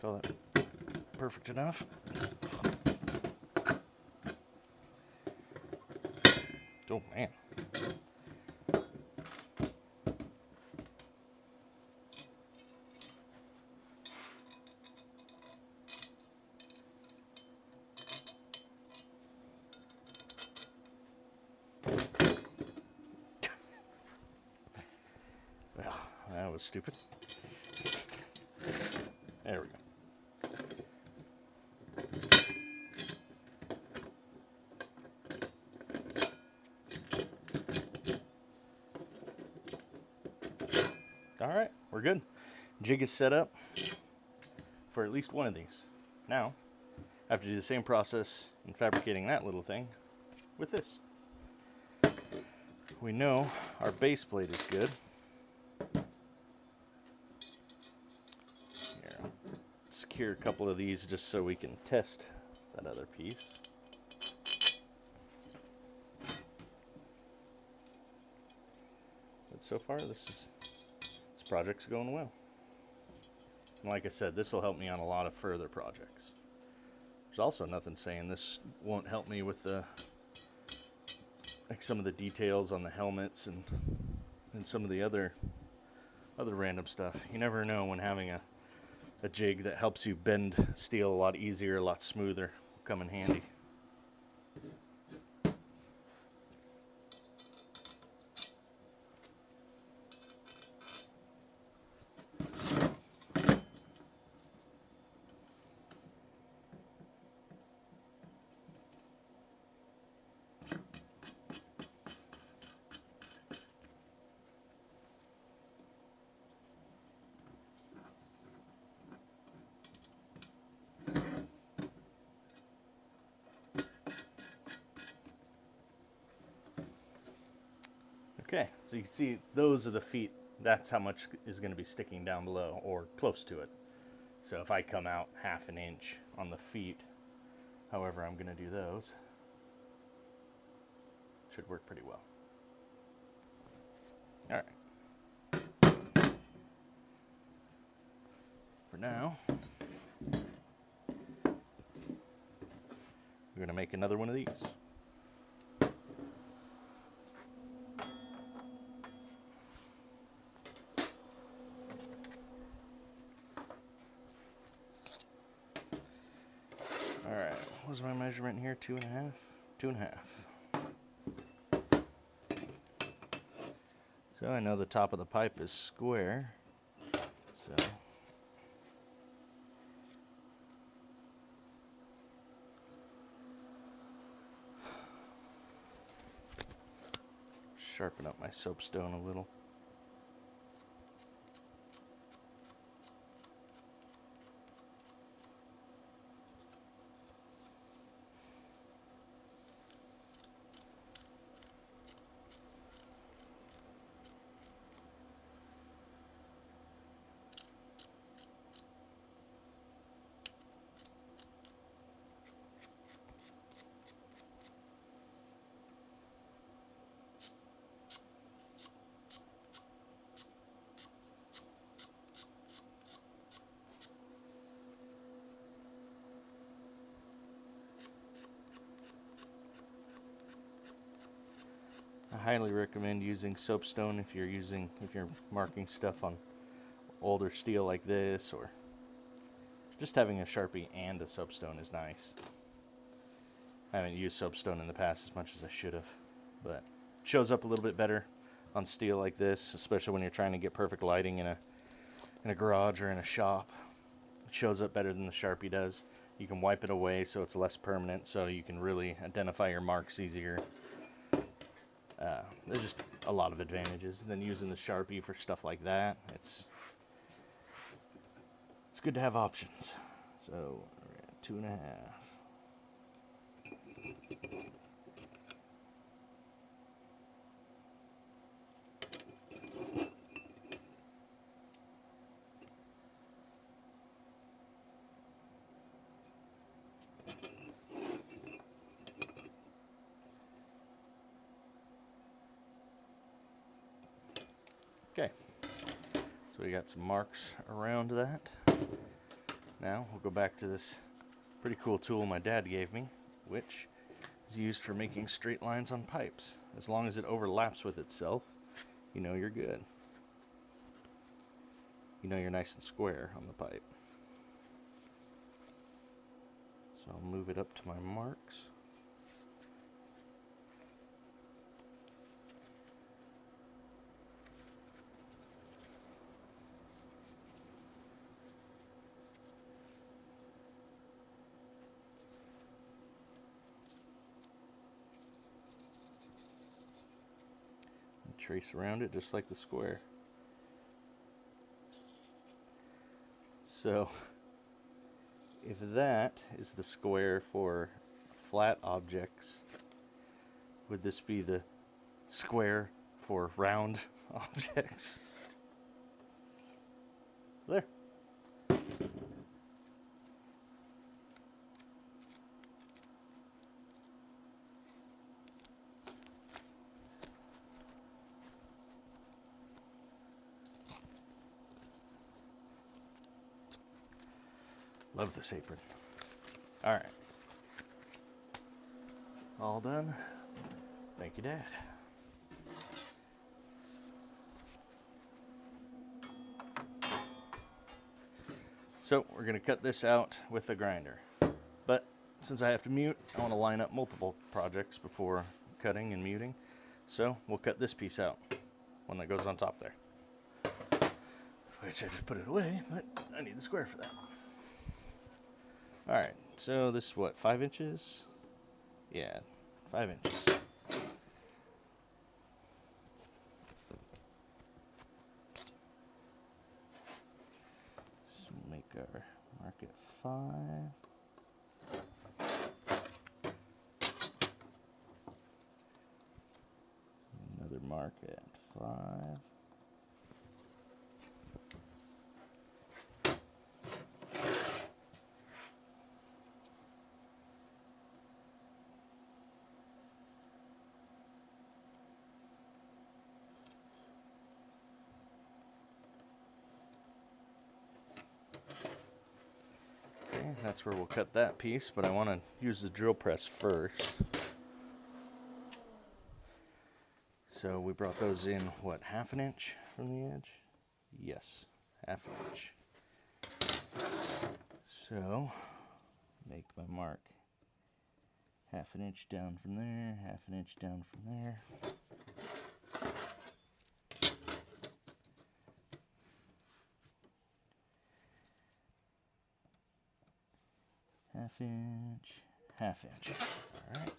Call that perfect enough. Oh man. Well, that was stupid. There we go. Alright, we're good. Jig is set up for at least one of these. Now, I have to do the same process in fabricating that little thing with this. We know our base plate is good. Here, secure a couple of these just so we can test that other piece. But so far, this project's going well. And like I said, this will help me on a lot of further projects. There's also nothing saying this won't help me with like some of the details on the helmets and some of the other random stuff. You never know when having a jig that helps you bend steel a lot easier, a lot smoother will come in handy. Okay, so you can see those are the feet. That's how much is going to be sticking down below, or close to it. So if I come out half an inch on the feet, however I'm going to do those, should work pretty well. All right. For now, we're going to make another one of these. Alright, what was my measurement here? 2.5? 2.5. So I know the top of the pipe is square. So sharpen up my soapstone a little. highly recommend using soapstone if you're marking stuff on older steel like this, or just having a Sharpie and a soapstone is nice. I haven't used soapstone in the past as much as I should have, but it shows up a little bit better on steel like this, especially when you're trying to get perfect lighting in a garage or in a shop. It shows up better than the Sharpie does. You can wipe it away so it's less permanent, so you can really identify your marks easier. There's just a lot of advantages than using the Sharpie for stuff like that. It's good to have options. So we're at 2.5. Okay, so we got some marks around that. Now we'll go back to this pretty cool tool my dad gave me, which is used for making straight lines on pipes. As long as it overlaps with itself, you know you're good. You know you're nice and square on the pipe. So I'll move it up to my marks. Trace around it just like the square. So if that is the square for flat objects, would this be the square for round objects? There. Love this apron. All right. All done. Thank you, Dad. So we're going to cut this out with a grinder. But since I have to mute, I want to line up multiple projects before cutting and muting. So we'll cut this piece out, one that goes on top there. Which I just put it away, but I need the square for that. Alright, so this is what, 5 inches? Yeah, 5 inches. So make our mark at 5. Another mark at 5. Okay, that's where we'll cut that piece, but I want to use the drill press first. So we brought those in, what, 1/2 inch from the edge? Yes, 1/2 inch. So, make my mark 1/2 inch down from there, 1/2 inch down from there. Half inch, 1/2 inch. All right.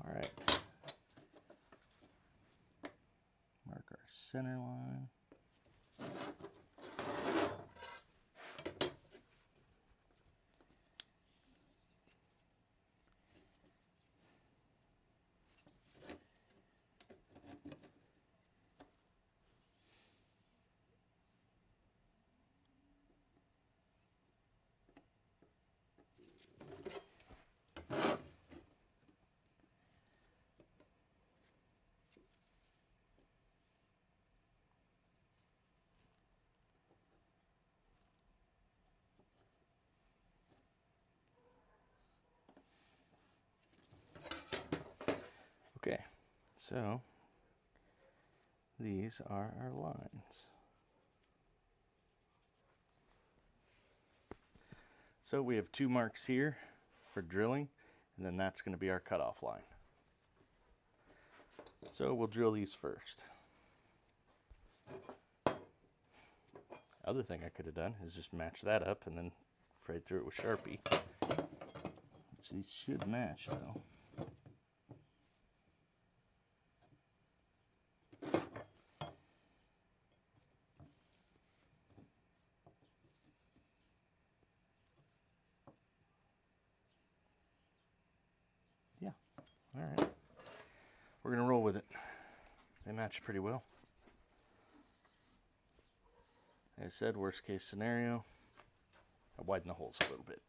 All right. Mark our center line. Okay, so these are our lines. So we have 2 marks here for drilling, and then that's going to be our cutoff line. So we'll drill these first. Other thing I could have done is just match that up and then frayed through it with Sharpie. Which these should match though. Yeah, all right. We're gonna roll with it. They match pretty well. Like I said, worst case scenario, I widen the holes a little bit.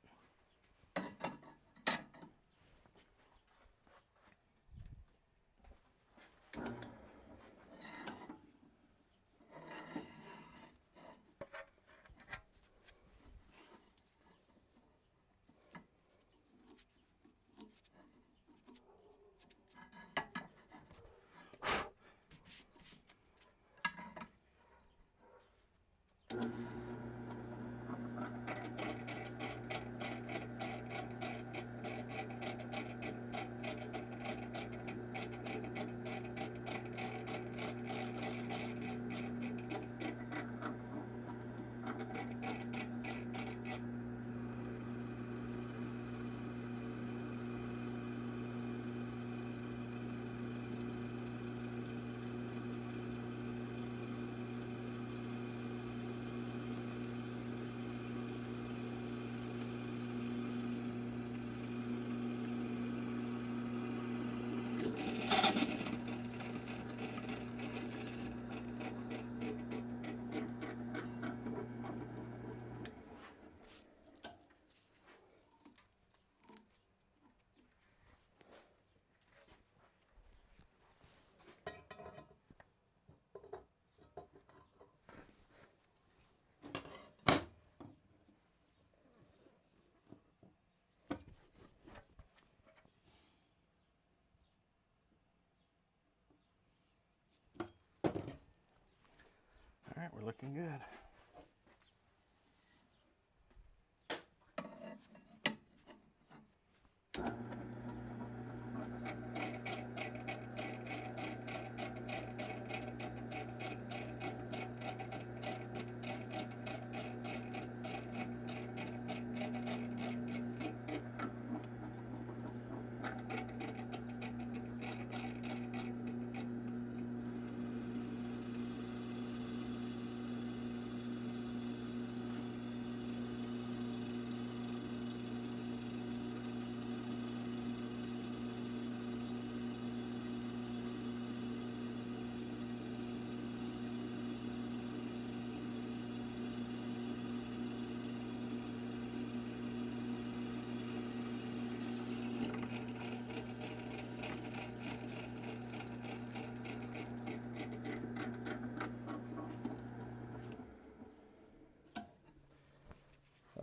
All right, we're looking good.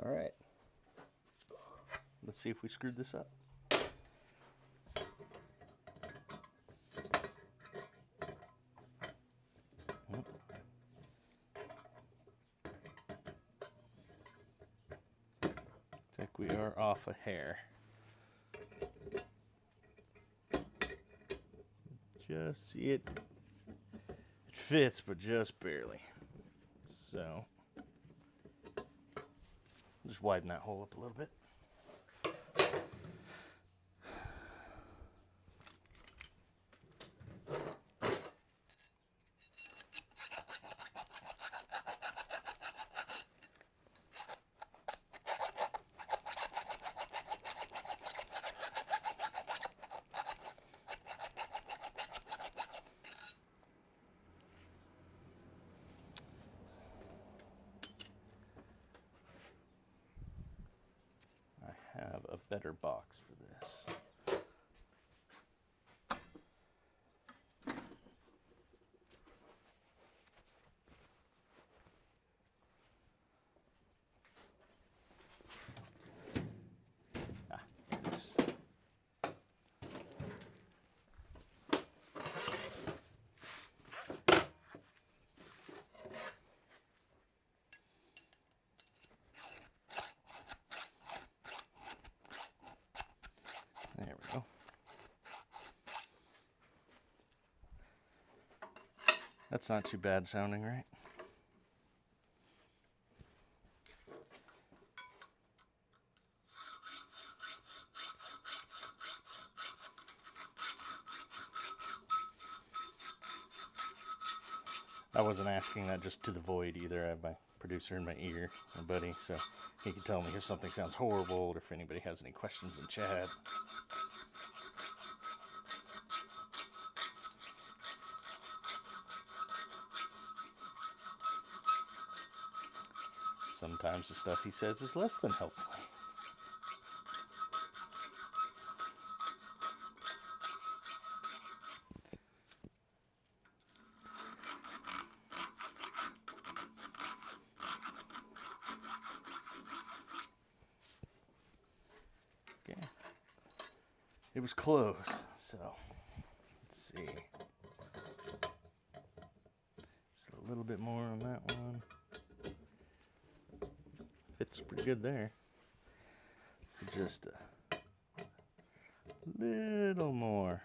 All right. Let's see if we screwed this up. Looks like we are off a hair. Just see it. It fits, but just barely. So just widen that hole up a little bit. I have a better box for this. That's not too bad sounding, right? I wasn't asking that just to the void either. I have my producer in my ear, my buddy, so he can tell me if something sounds horrible or if anybody has any questions in chat. Sometimes the stuff he says is less than helpful. Okay. It was close, so let's see. Just a little bit more on that one. Fits pretty good there. So just a little more.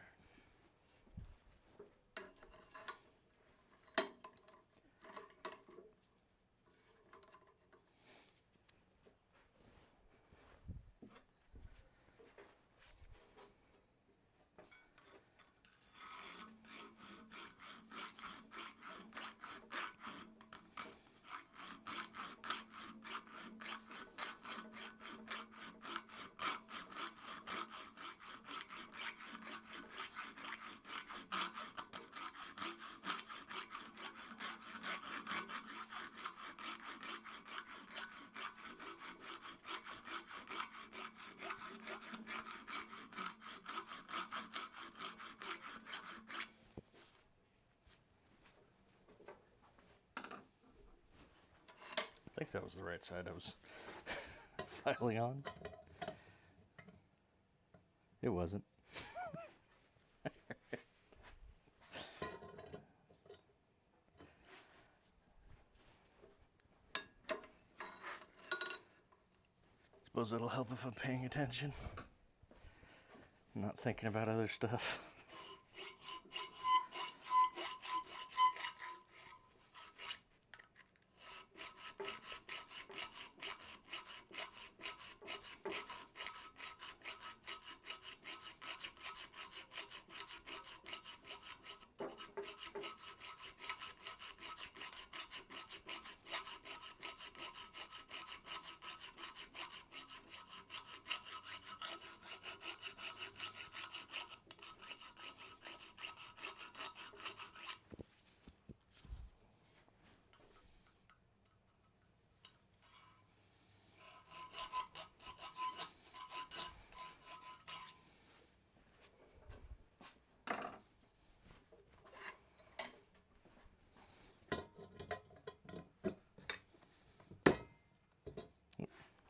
I think that was the right side I was filing on. It wasn't. Suppose it'll help if I'm paying attention. I'm not thinking about other stuff.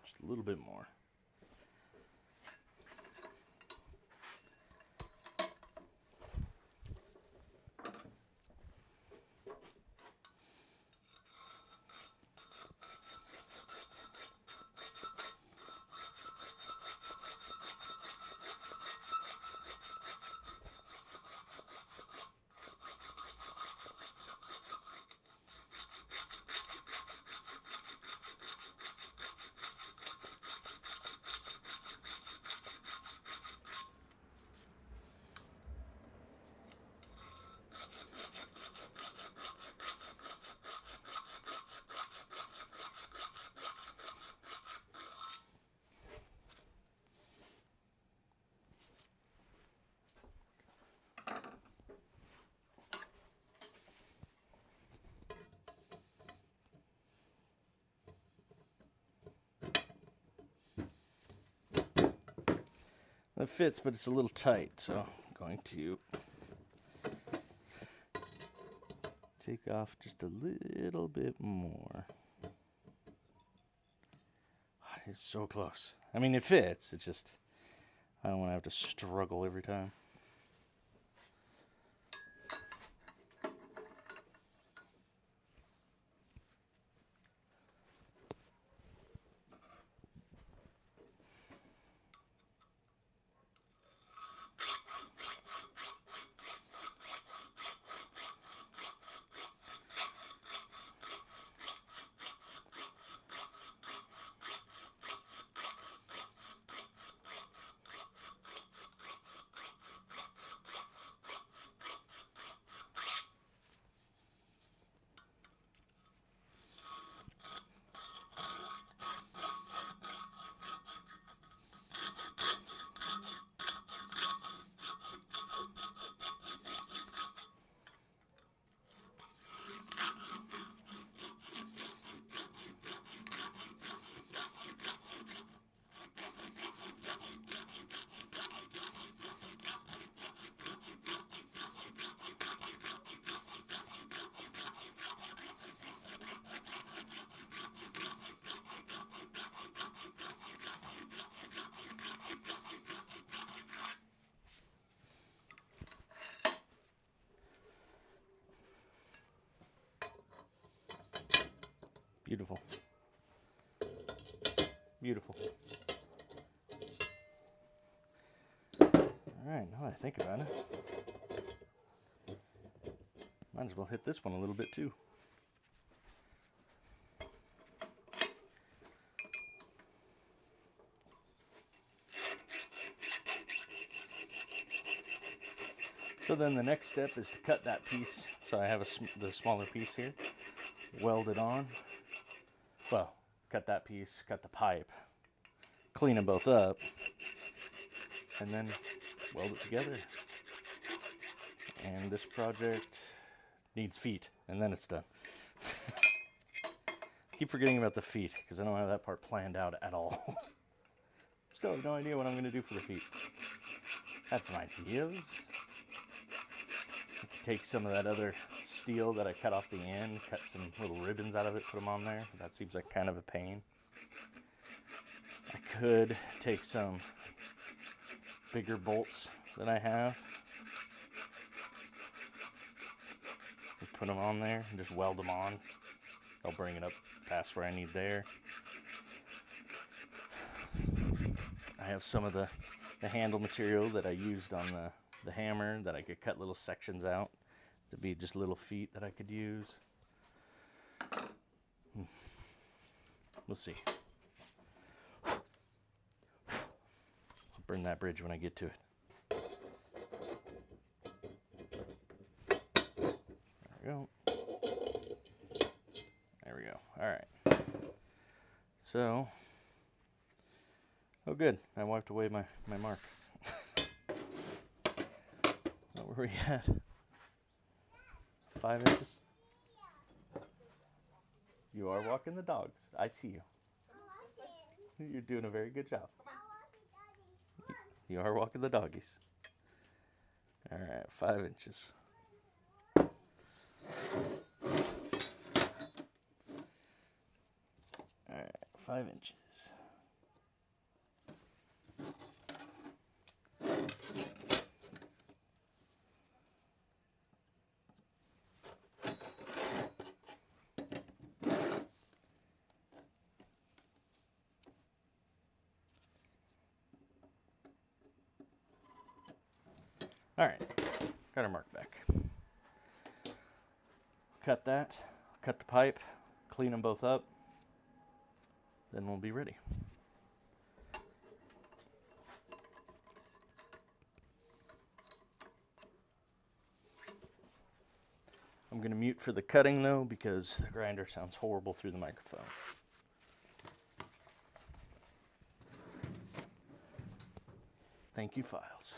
Just a little bit more. It fits, but it's a little tight, so I'm going to take off just a little bit more. It's so close. I mean, it fits. It's just, I don't want to have to struggle every time. Beautiful. Beautiful. Alright, now that I think about it, might as well hit this one a little bit too. So then the next step is to cut that piece. So I have the smaller piece here, weld it on. Well, cut that piece, cut the pipe, clean them both up, and then weld it together. And this project needs feet, and then it's done. Keep forgetting about the feet, because I don't have that part planned out at all. Still have no idea what I'm going to do for the feet. Had some ideas. I could take some of that other steel that I cut off the end, cut some little ribbons out of it, put them on there. That seems like kind of a pain. I could take some bigger bolts that I have and put them on there and just weld them on. I'll bring it up past where I need there. I have some of the handle material that I used on the hammer that I could cut little sections out to be just little feet that I could use. We'll see. I'll burn that bridge when I get to it. There we go. There we go. All right. So, oh good, I wiped away my mark. What were we at? 5 inches? You are walking the dogs. I see you. You're doing a very good job. You are walking the doggies. All right, 5 inches. All right, 5 inches. All right, got our mark back. Cut that, cut the pipe, clean them both up, then we'll be ready. I'm going to mute for the cutting though because the grinder sounds horrible through the microphone. Thank you, Files.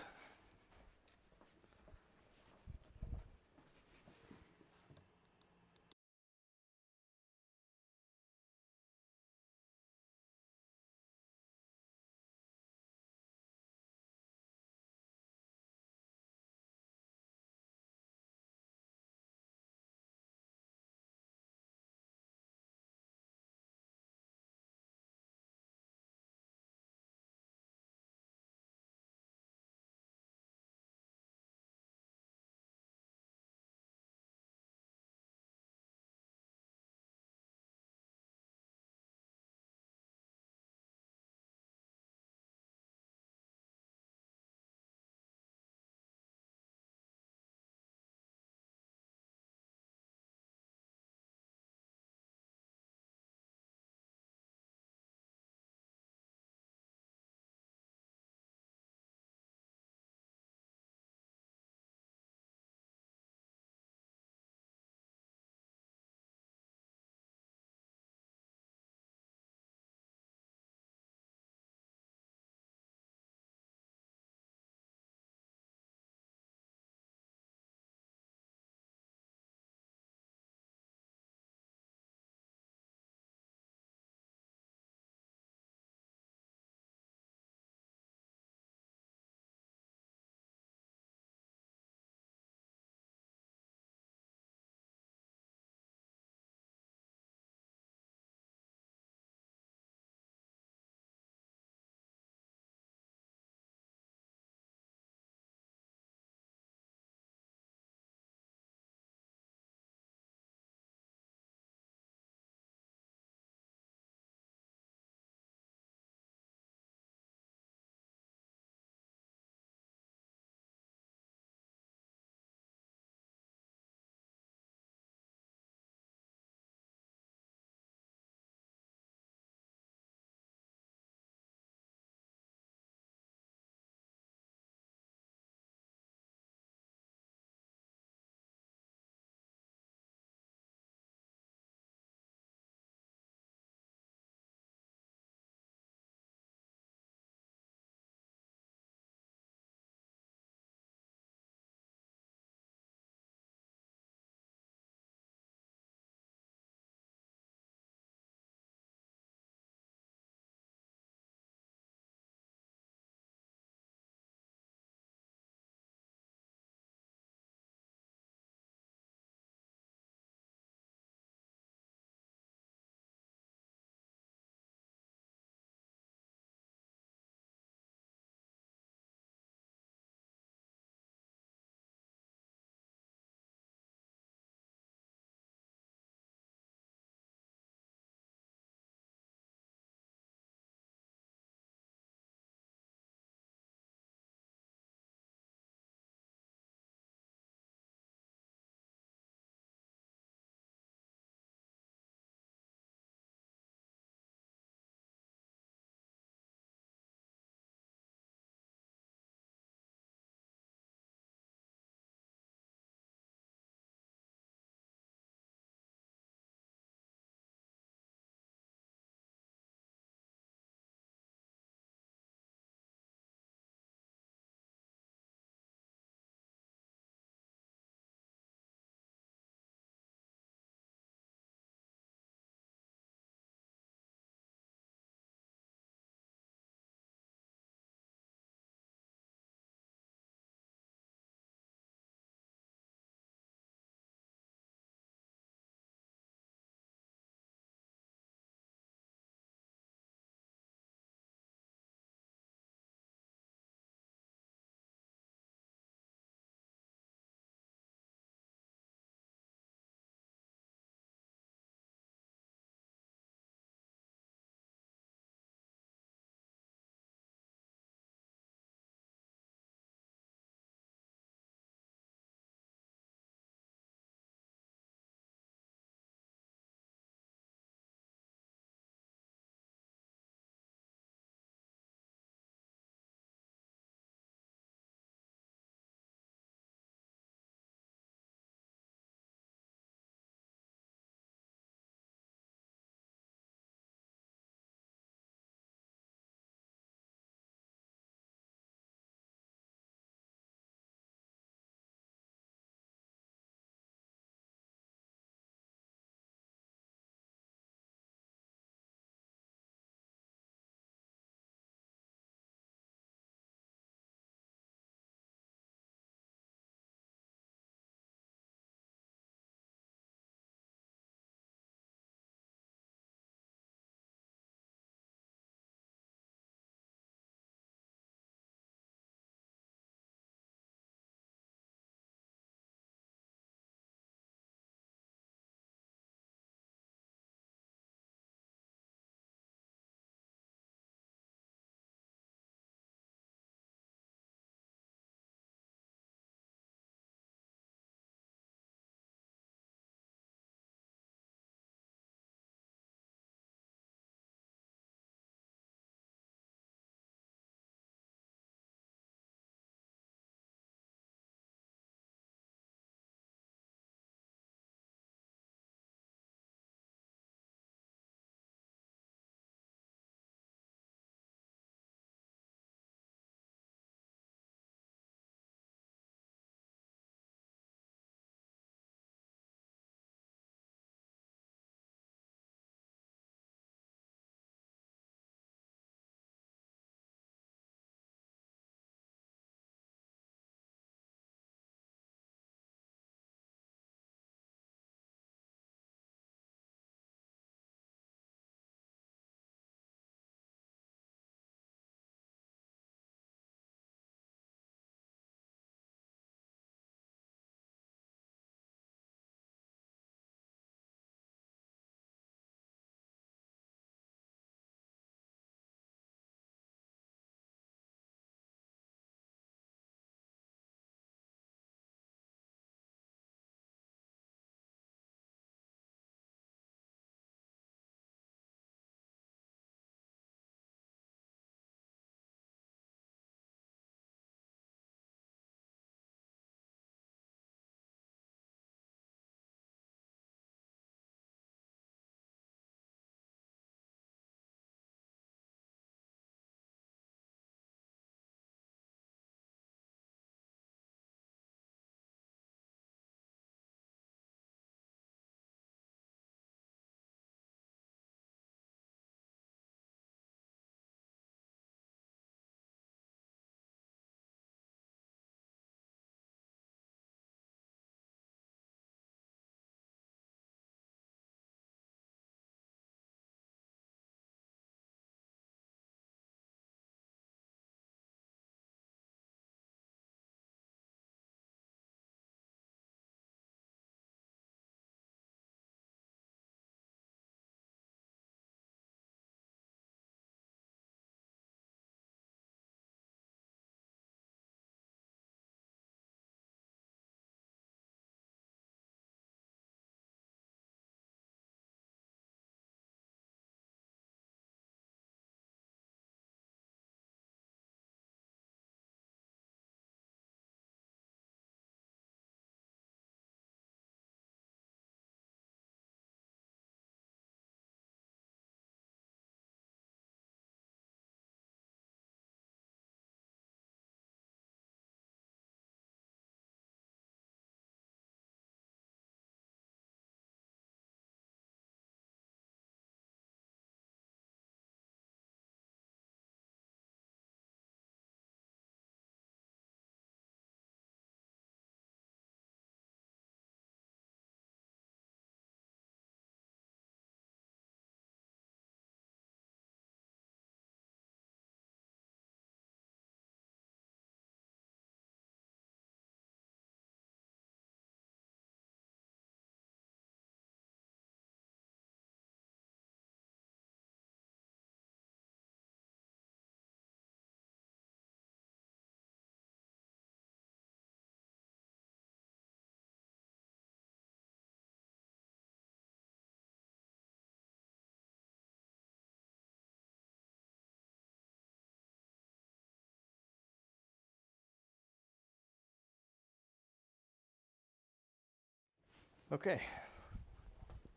Okay,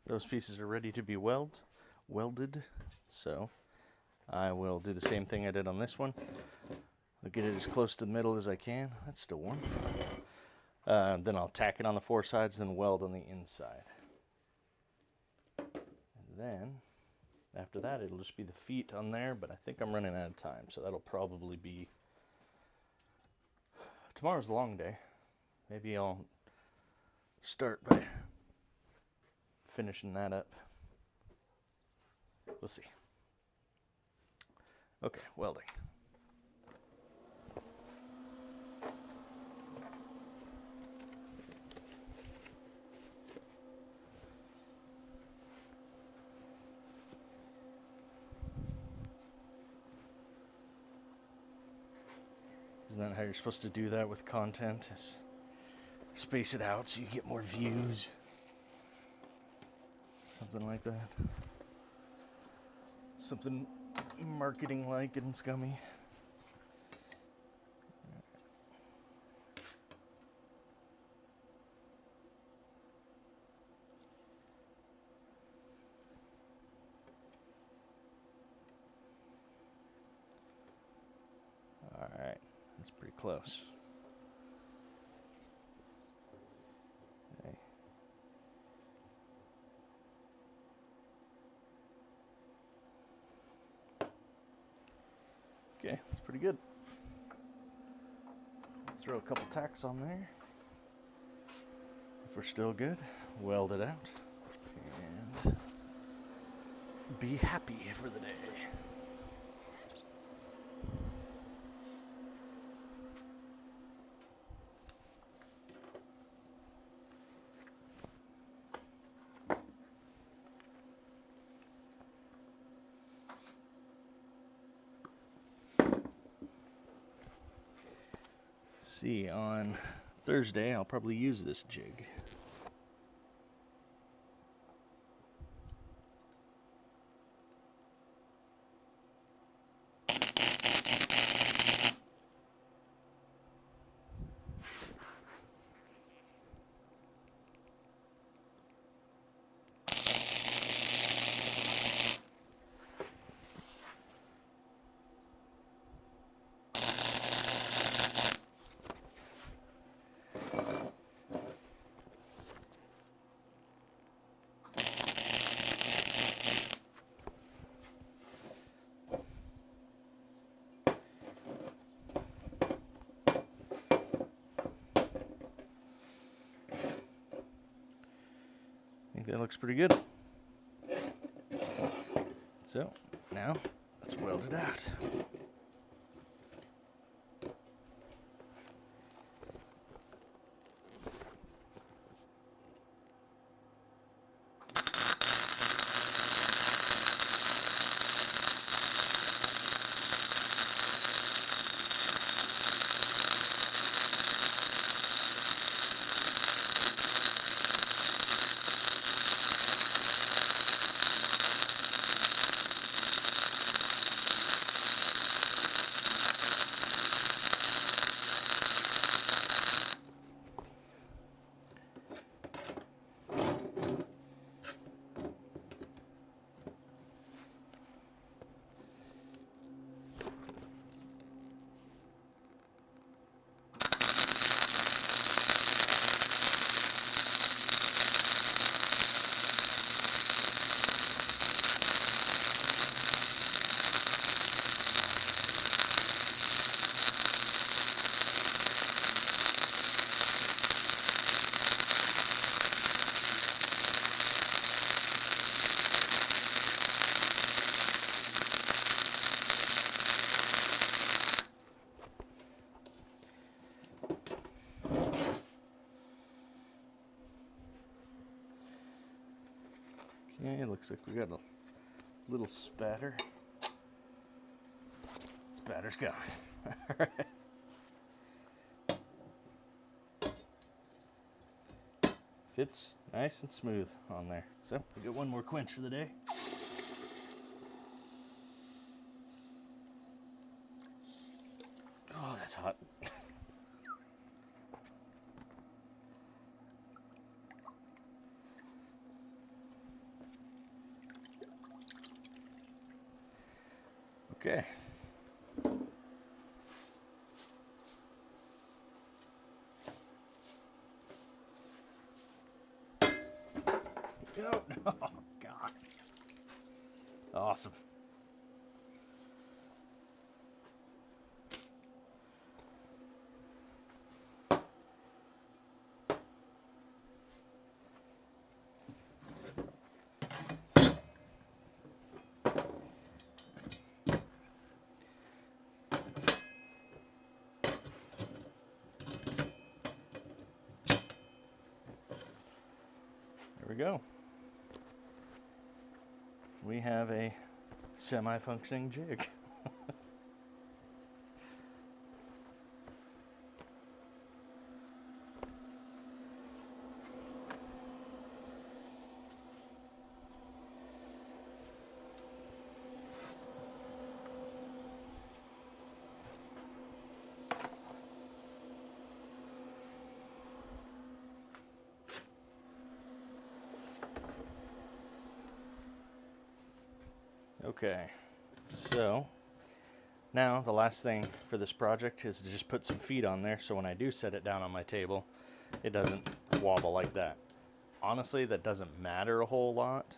those pieces are ready to be welded, so I will do the same thing I did on this one. I'll get it as close to the middle as I can. That's still warm. Then I'll tack it on the four sides, then weld on the inside. And then, after that, it'll just be the feet on there, but I think I'm running out of time, so that'll probably be... Tomorrow's a long day. Maybe I'll start by finishing that up. We'll see. Okay, welding. Isn't that how you're supposed to do that with content? Is space it out so you get more views. Something like that. Something marketing-like and scummy. Alright, that's pretty close. Okay. Okay, that's pretty good. Throw a couple tacks on there. If we're still good, weld it out. And be happy for the day. See, on Thursday, I'll probably use this jig. I think that looks pretty good. So, now, let's weld it out. Okay, looks like we got a little spatter. Spatter's gone. Alright. Fits nice and smooth on there. So, we get one more quench for the day. Oh, that's hot. Okay. Oh, God. Awesome. There we go. We have a semi-functioning jig. Okay, so now the last thing for this project is to just put some feet on there so when I do set it down on my table, it doesn't wobble like that. Honestly, that doesn't matter a whole lot,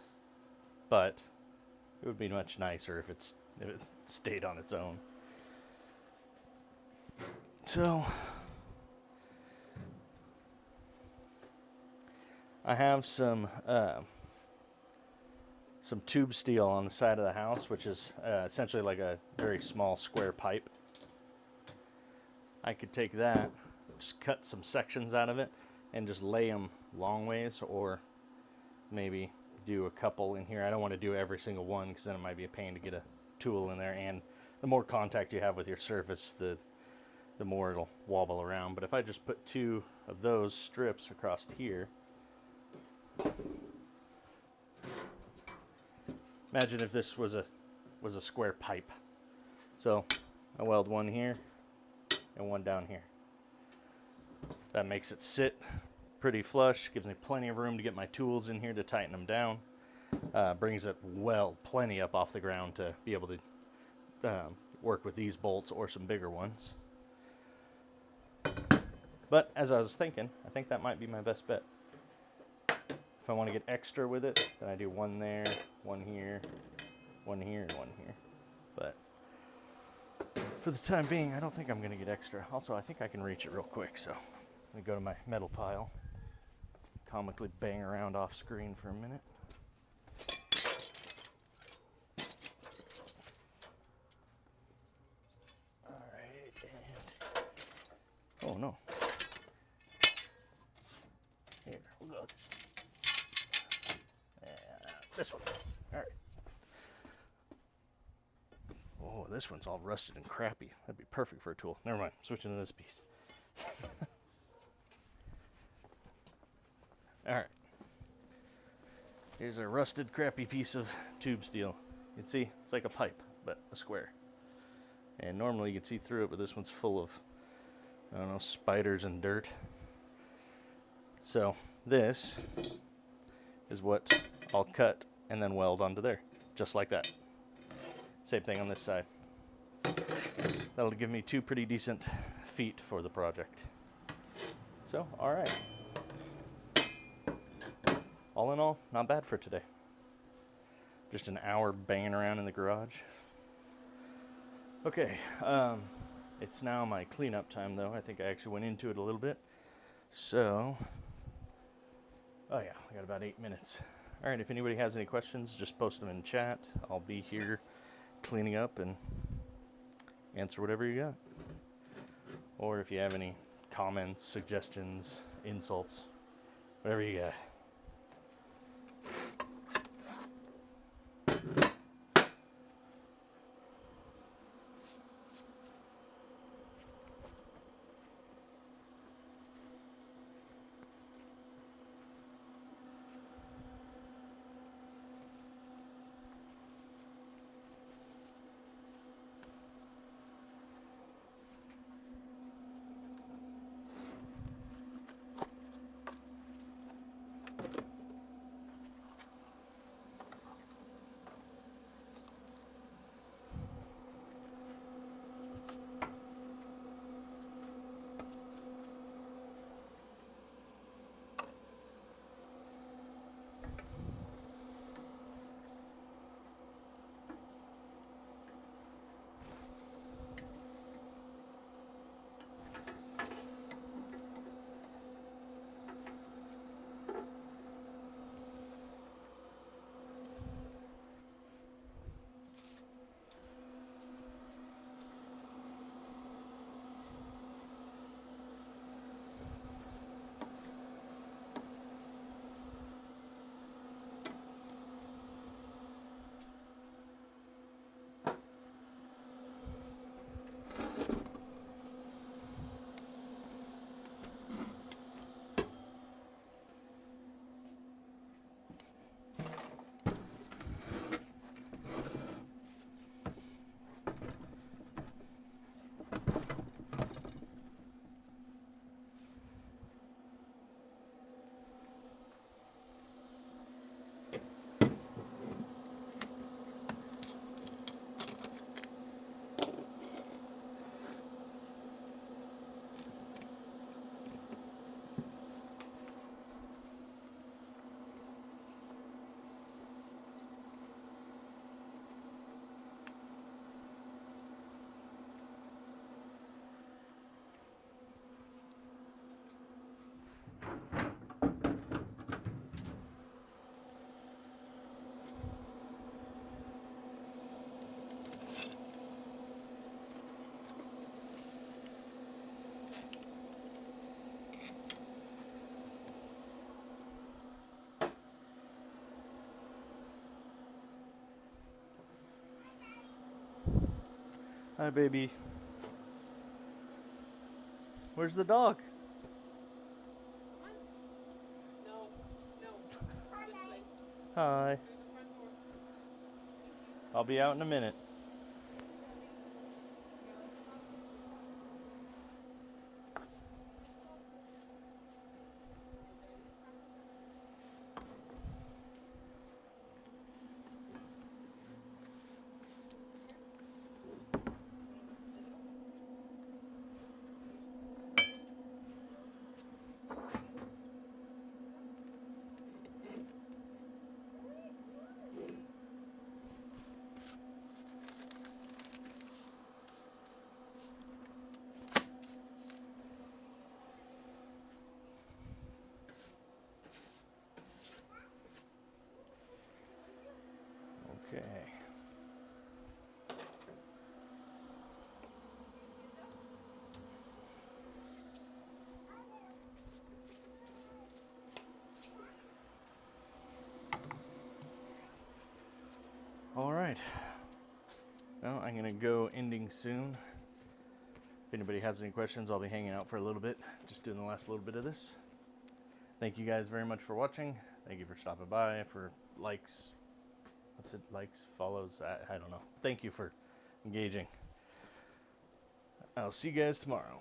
but it would be much nicer if it stayed on its own. So I have some tube steel on the side of the house, which is essentially like a very small square pipe. I could take that, just cut some sections out of it, and just lay them long ways, or maybe do a couple in here. I don't want to do every single one because then it might be a pain to get a tool in there, and the more contact you have with your surface, the more it'll wobble around. But if I just put 2 of those strips across here, imagine if this was a square pipe. So I weld one here and one down here. That makes it sit pretty flush, gives me plenty of room to get my tools in here to tighten them down. Brings it plenty up off the ground to be able to work with these bolts or some bigger ones. But as I was thinking, I think that might be my best bet. If I want to get extra with it, then I do one there, one here, one here, and one here. But for the time being, I don't think I'm going to get extra. Also, I think I can reach it real quick, so let me go to my metal pile. Comically bang around off screen for a minute. Alright, and oh no. Here, we'll go. This one. Alright. Oh, this one's all rusted and crappy. That'd be perfect for a tool. Never mind. Switching to this piece. Alright. Here's a rusted, crappy piece of tube steel. You can see it's like a pipe, but a square. And normally you can see through it, but this one's full of, I don't know, spiders and dirt. So this is what I'll cut and then weld onto there, just like that. Same thing on this side. That'll give me 2 pretty decent feet for the project. So, alright. All in all, not bad for today. Just an hour banging around in the garage. Okay, it's now my cleanup time though. I think I actually went into it a little bit. So, oh yeah, I got about 8 minutes. Alright, if anybody has any questions, just post them in chat. I'll be here cleaning up and answer whatever you got. Or if you have any comments, suggestions, insults, whatever you got. Hi, baby. Where's the dog? No, no. This way. Hi. Through the front door. Thank you. I'll be out in a minute. Okay. All right. Well, I'm going to go ending soon. If anybody has any questions, I'll be hanging out for a little bit, just doing the last little bit of this. Thank you guys very much for watching. Thank you for stopping by, for likes. What's it? Likes, follows? I don't know. Thank you for engaging. I'll see you guys tomorrow.